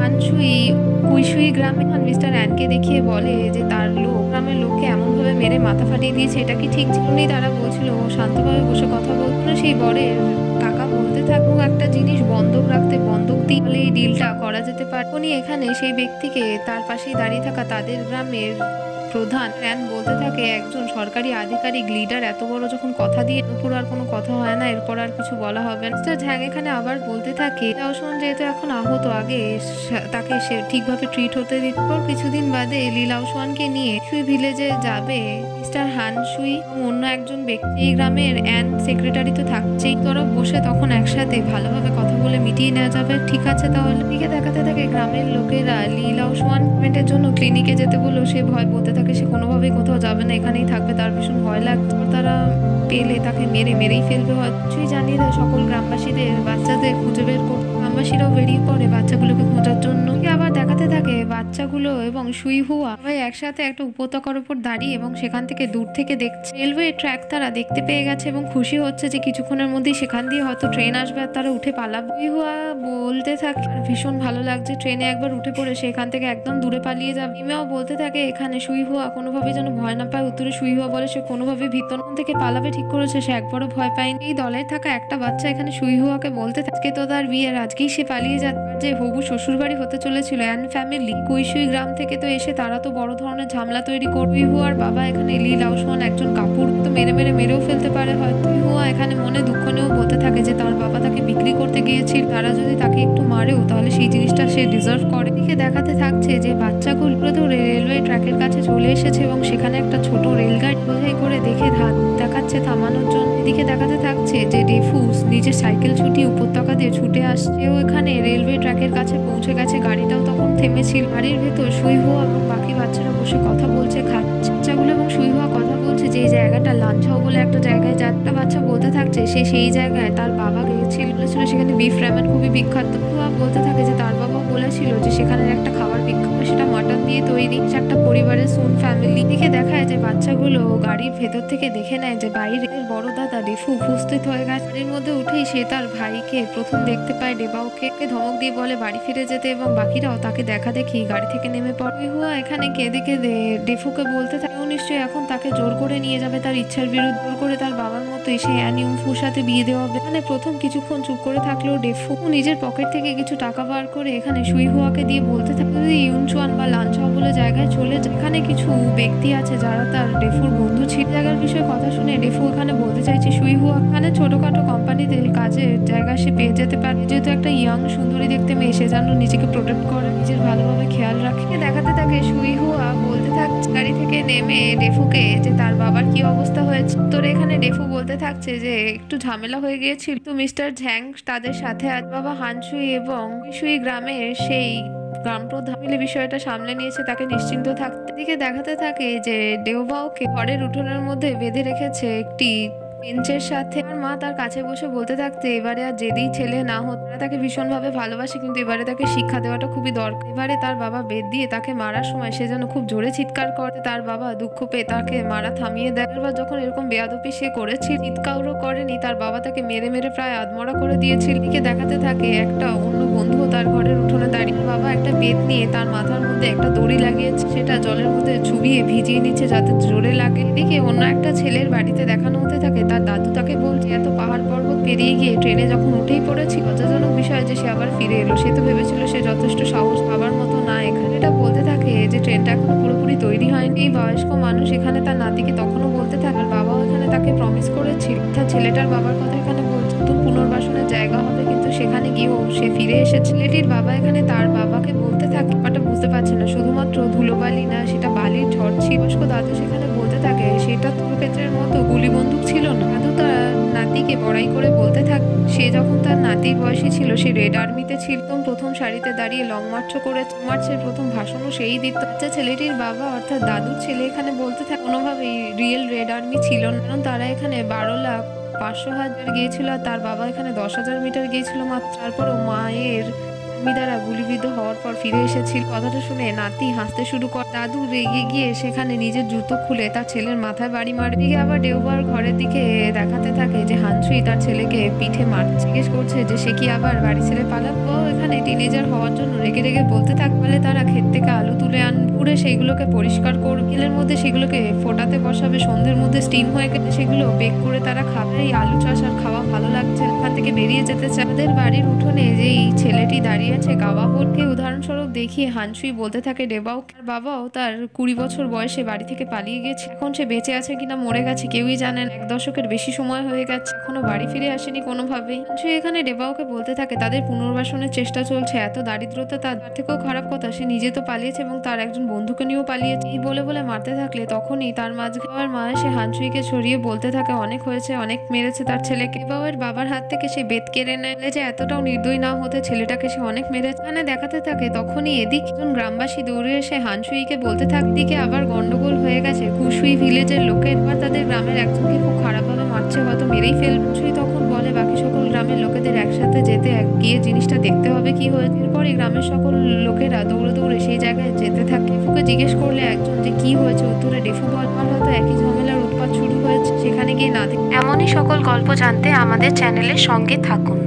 কুইশুই গ্রামে মিস্টার অ্যানকে দেখিয়ে বলে যে তার লোক গ্রামের লোককে এমনভাবে মেরে মাথা ফাটিয়ে দিয়েছে, এটা কি ঠিক ছিল? তারা বলছিল শান্তভাবে বসে কথা বলতো। সেই বরের কাকা বলতে থাকবো একটা জিনিস বন্ধক রাখতে, বন্ধক দিয়ে এই ডিলটা করা যেতে পারে। উনি এখানে সেই ব্যক্তিকে তার পাশেই দাঁড়িয়ে থাকা তাদের গ্রামের প্রধান অ্যান বলতে থাকে একজন সরকারি আধিকারিক লিডার এত বড় যখন কথা দিয়ে উপর আর কোনো কথা হয় না, এরপর আর কিছু বলা হবে না। ঝ্যাং এখানে আবার বলতে থাকে লাওসুয়ান যেহেতু এখন আহত, আগে তাকে সে ঠিকভাবে ট্রিট হতে দিত, কিছুদিন বাদে লি লাওসুয়ানকে নিয়ে সুই ভিলেজে যাবে মিস্টার হান সুই এবং অন্য একজন ব্যক্তি। এই গ্রামের অ্যান সেক্রেটারি তো থাকছেই, তোরা বসে তখন একসাথে ভালোভাবে কথা বলে মিটিয়ে নেওয়া যাবে। ঠিক আছে তাহলে। দিকে দেখাতে থাকে গ্রামের লোকেরা লি লাওসুয়ান ট্রিটমেন্টের জন্য ক্লিনিকে যেতে বললো, সে ভয় বলতে থাকে সে কোনোভাবেই কোথাও যাবে না, এখানেই থাকবে, তার ভীষণ ভয় লাগছে। তারা পেলে তাকে মেরেই ফেলবে হয়তো। কিছুই জানিয়ে দেয় সকল গ্রামবাসীদের বাচ্চাদের খুঁজে বের করতে। গ্রামবাসীরাও বেরিয়ে পড়ে বাচ্চাগুলোকে খোঁজার জন্য। আবার দেখাতে থাকে বাচ্চাগুলো এবং সুই হুয়া সবাই একসাথে একটা উপত্যকার উপর দাঁড়িয়ে এবং সেখান থেকে দূর থেকে দেখছে রেলওয়ে ট্র্যাক তারা দেখতে পেয়ে গেছে এবং খুশি হচ্ছে যে কিছুক্ষণের মধ্যেই সেখান দিয়ে হয়তো ট্রেন আসবে আর তারা উঠে পালাবে। সুই হুয়া বলতে থাকে আর ভীষণ ভালো লাগছে, ট্রেনে একবার উঠে পড়ে সেখান থেকে একদম দূরে পালিয়ে যাবে। ইমেও বলতে থাকে এখানে সুই হুয়া কোনোভাবে যেন ভয় না পায়। উত্তরে সুই হুয়া বলে সে কোনোভাবে ভিতর থেকে পালাবে ঠিক করেছে, সে একবারও ভয় পায়নি। এই দলের থাকা একটা বাচ্চা এখানে সুই হুয়াকে বলতে থাকে তো তার বিয়ের আজকেই সে পালিয়ে যাচ্ছে। যে হবু শ্বশুর বাড়ি হতে চলেছিল অ্যান ফ্যামিলি কুইশুই গ্রাম থেকে তো এসে তারা তো বড় ধরনের ঝামেলা তৈরি করবে। সুই হুয়ার বাবা এখানে লি লাওসোয়ান একজন কাপড় তো মেরেও ফেলতে পারে হয়তো। সুই হুয়া এখানে মনে দুঃখ নিয়েও বলতে থাকে যে তার বাবা তাকে বিক্রি করতে গিয়েছিল, তারা যদি তাকে একটু মারেও তাহলে সেই জিনিসটা সে ডিজার্ভ করে। এদিকে দেখাতে থাকছে যে বাচ্চাগুলো ধরে রেলওয়ে ট্র্যাকের কাছে চলে এসেছে এবং সেখানে একটা ছোট রেলগাড়ি বোঝাই করে দেখে দেখাচ্ছে থামানোর জন্য। এদিকে দেখাতে থাকছে যে ডেফুস নিজের সাইকেল ছুটি উপত্যকা দিয়ে ছুটে আসছে ও এখানে রেলওয়ে ট্র্যাকের কাছে পৌঁছে গেছে। গাড়িটাও তখন থেমেছিল। গাড়ির ভেতর সুই হুয়া এবং বাকি বাচ্চারা বসে কথা বলছে, খাচ্ছে। বাচ্চাগুলো এবং সুই হুয়া কথা বলছে যে এই জায়গাটা লাঞ্চাও বলে একটা জায়গায় যাত্রা। বাচ্চা বলতে থাকছে সে সেই জায়গায় তার বাবা গিয়েছিল, বলেছিল সেখানে বিফ র্যামেন খুবই বিখ্যাত। হুয়া বলতে থাকে যে তার বাবা বলেছিল যে সেখানের একটা খাবার বিখ্যাত, সেটা মাটন দিয়ে তৈরি। একটা পরিবারের সুন ফ্যামিলি দিকে দেখায় যে বাচ্চাগুলো গাড়ির ভেতর থেকে দেখে নেয় যে বাইরে বড় দাদা ডেফু উপস্থিত হয়ে গেছে। গাড়ির মধ্যে উঠেই সে তার ভাইকে প্রথম দেখতে পায়, ডেবাওকে ধমক দিয়ে বলে বাড়ি ফিরে যেতে এবং বাকিরাও তাকে দেখা দেখি গাড়ি থেকে নেমে পড়ে। হুয়া এখানে কেঁদে কেঁদে ডেফুকে বলতে থাকে ও নিশ্চয়ই এখন তাকে জোর করে নিয়ে যাবে তার ইচ্ছার বিরুদ্ধে, জোর করে তার বাবার মতোই সে অ্যান ইউমফুর সাথে বিয়ে দেওয়া হবে। মানে প্রথম কিছুক্ষণ চুপ করে থাকলেও ডেফু নিজের পকেট থেকে কিছু টাকা বার করে এখানে সুই হুয়াকে দিয়ে বলতে থাকে যদি ইউনচুয়ান বা লাঞ্চাও বলে জায়গায় চলে যায়, এখানে কিছু ব্যক্তি আছে যারা তার ডেফুর বন্ধু ছিল। জায়গার বিষয়ে কথা শুনে ডেফু এখানে বলতে চাইছে সুই হুয়া এখানে ছোটখাটো কোম্পানিতে কাজের জায়গা সে পেয়ে যেতে পারে। যেহেতু একটা ইয়াং সুন্দরী দেখতে মেয়ে, সে যেন নিজেকে প্রোটেক্ট করে, নিজের ভালোভাবে খেয়াল রাখে। দেখাতে থাকে সুই হুয়া বলতে থাকছে গাড়ি থেকে নেমে ডেফুকে যে তার বাবার কি অবস্থা হয়েছে। তোর এখানে ডেফু বলতে থাকছে যে একটু ঝামেলা হয়ে গিয়েছিল তো মিস্টার ঝ্যাং তাদের সাথে আজ বাবা হানসুই এবং সুই গ্রামের সেই গ্রাম প্রধান মিলে বিষয়টা সামলে নিয়েছে, তাকে নিশ্চিন্ত থাকতে। দিকে দেখাতে থাকে যে ডেওবাওকে ঘরের উঠোনের মধ্যে বেঁধে রেখেছে একটি বেঞ্চের সাথে। আর মা তার কাছে বসে বলতে থাকতে এবারে আর যেদিই ছেলে না হতো তাকে ভীষণভাবে ভালোবাসে, কিন্তু এবারে তাকে শিক্ষা দেওয়াটা খুবই দরকার। এবারে তার বাবা বেদ দিয়ে তাকে মারার সময় সে যেন খুব জোরে চিৎকার করে, তার বাবা দুঃখ পেয়ে তাকে মারা থামিয়ে দেয়। এবার যখন এরকম বেয়াদপি সে করেছিল, চিৎকারও করেনি, তার বাবা তাকে মেরে প্রায় আধমরা করে দিয়েছিল। দিকে দেখাতে থাকে একটা অন্য বন্ধুও তার ঘরের উঠোনে দাঁড়িয়ে। বাবা একটা বেত নিয়ে তার মাথার মধ্যে একটা দড়ি লাগিয়েছে, সেটা জলের মধ্যে চুবিয়ে ভিজিয়ে নিচ্ছে যাতে জোরে লাগে। এদিকে অন্য একটা ছেলের বাড়িতে দেখানো হতে থাকে তার দাদু তাকে বলছে এত পাহাড় পর্বত পেরিয়ে গিয়ে ট্রেনে যখন উঠেই পড়েছিল, লজ্জাজনক বিষয় যে সে আবার ফিরে এলো। সে তো ভেবেছিল সে যথেষ্ট সাহস পাবার মতো না। এখানে এটা বলতে থাকে যে ট্রেনটা এখনো পুরোপুরি তৈরি হয়নি। এই বয়স্ক মানুষ এখানে তার নাতিকে তখনও বলতে থাকে আর বাবাও এখানে তাকে প্রমিস করেছিল, অর্থাৎ ছেলেটার বাবার কথা এখানে বলছে নতুন পুনর্বাসনের জায়গা হবে, কিন্তু সেখানে গিয়েও সে ফিরে এসেছে। ছেলেটির বাবা এখানে তার বাবাকে বলতে থাকে ব্যাপারটা বুঝতে পারছে না, শুধুমাত্র ধুলোবালি না, সেটা বালির ঝড় ছিল। বয়স্ক দাদু সেখানে বলতে থাকে সেটা কুরুক্ষেত্রের মতো গুলি বন্দুক ছিল না। দাদু তার নাতিকে বড়াই করে বলতে থাকে সে যখন তার নাতির বয়সী ছিল সে রেড আর্মিতে ছিল, প্রথম সারিতে দাঁড়িয়ে লং মার্চ করে মার্চের প্রথম ভাষণও সেই দিত। বাচ্চা ছেলেটির বাবা অর্থাৎ দাদুর ছেলে এখানে বলতে থাকে কোনোভাবেই রিয়েল রেড আর্মি ছিল না, কারণ তারা এখানে 12,500,000 গিয়েছিল আর তার বাবা এখানে 10,000 মিটার গিয়েছিল মাত্র। তারপরও মায়ের দ্বারা গুলিবিদ্ধ হওয়ার পর ফিরে এসেছিল। কথাটা শুনে নাতি হাসতে শুরু করে। দাদু রেগে গিয়ে সেখানে নিজের জুতো খুলে তার ছেলের মাথায় বাড়ি মারে। দিকে আবার ডেওবার ঘরের দিকে দেখাতে থাকে যে হানসুই তার ছেলেকে পিঠে মারছে, জিজ্ঞেস করছে যে সে কি আবার বাড়ি ছেড়ে পালাবে। ও এখানে টিনেজার হওয়ার জন্য রেগে বলতে থাকে বলে তারা ক্ষেত থেকে আলু তুলে পুড়ে সেইগুলোকে পরিষ্কার করে তেলের মধ্যে সেগুলোকে ফোটাতে বসাবে, সন্ধ্যের মধ্যে স্টিম হয়ে গেলে সেগুলো বেক করে তারা খাবে। এই আলু চাষ আর খাওয়া ভালো লাগছে, ওখান থেকে বেরিয়ে যেতে চায়। আমাদের বাড়ির উঠোনে যে এই ছেলেটি দাঁড়িয়ে আছে গাওয়াবোরকে উদাহরণস্বরূপ দেখিয়ে হানসুই বলতে থাকে ডেবাও বাবাও তার 20 বছর বয়সে বাড়ি থেকে পালিয়ে গেছে, এখন সে বেঁচে আছে কিনা মরে গেছে কেউই জানেন। 1 দশকের বেশি সময় হয়ে গেছে, এখনো বাড়ি ফিরে আসেনি কোনোভাবেই। হানসুই এখানে ডেবাওকে বলতে থাকে তাদের পুনর্বাসনের চেষ্টা চলছে, এত দারিদ্রতা তার থেকেও খারাপ কথা সে নিজে তো পালিয়েছে এবং তার একজন বন্ধুকে নিয়েও পালিয়েছে। এই বলে মারতে থাকলে তখনই তার মাঝখানে মা এসে হানসুইকে ছড়িয়ে বলতে থাকে অনেক হয়েছে, অনেক মেরেছে তার ছেলেকে। বাবার হাত থেকে সে বেত কেড়ে নেয় যে এতটাও নির্দয়ী না হতে ছেলেটাকে সে অনেক মেরেছে। এখানে দেখাতে থাকে তখন তখনই এদিক একজন গ্রামবাসী দৌড়ে এসে হানসুইকে বলতে দিকে আবার গন্ডগোল হয়ে গেছে। খুশুই ভিলেজের লোকের এবার তাদের গ্রামের একজনকে খুব খারাপভাবে মারছে, হয়তো মেরেই ফেলবে। হানসুই তখন বলে বাকি সকল গ্রামের লোকেদের একসাথে যেতে গিয়ে জিনিসটা দেখতে হবে কি হয়েছে। এরপরই গ্রামের সকল লোকেরা দৌড়ে দৌড়ে সেই জায়গায় যেতে থাকে। ডেফুকে জিজ্ঞেস করলে একজন যে কি হয়েছে, উত্তরে ডেফু বলে হয়তো একই ঝামেলার উৎপাত শুরু হয়েছে, সেখানে গিয়ে না। এমনই সকল গল্প জানতে আমাদের চ্যানেলের সঙ্গে থাকুন।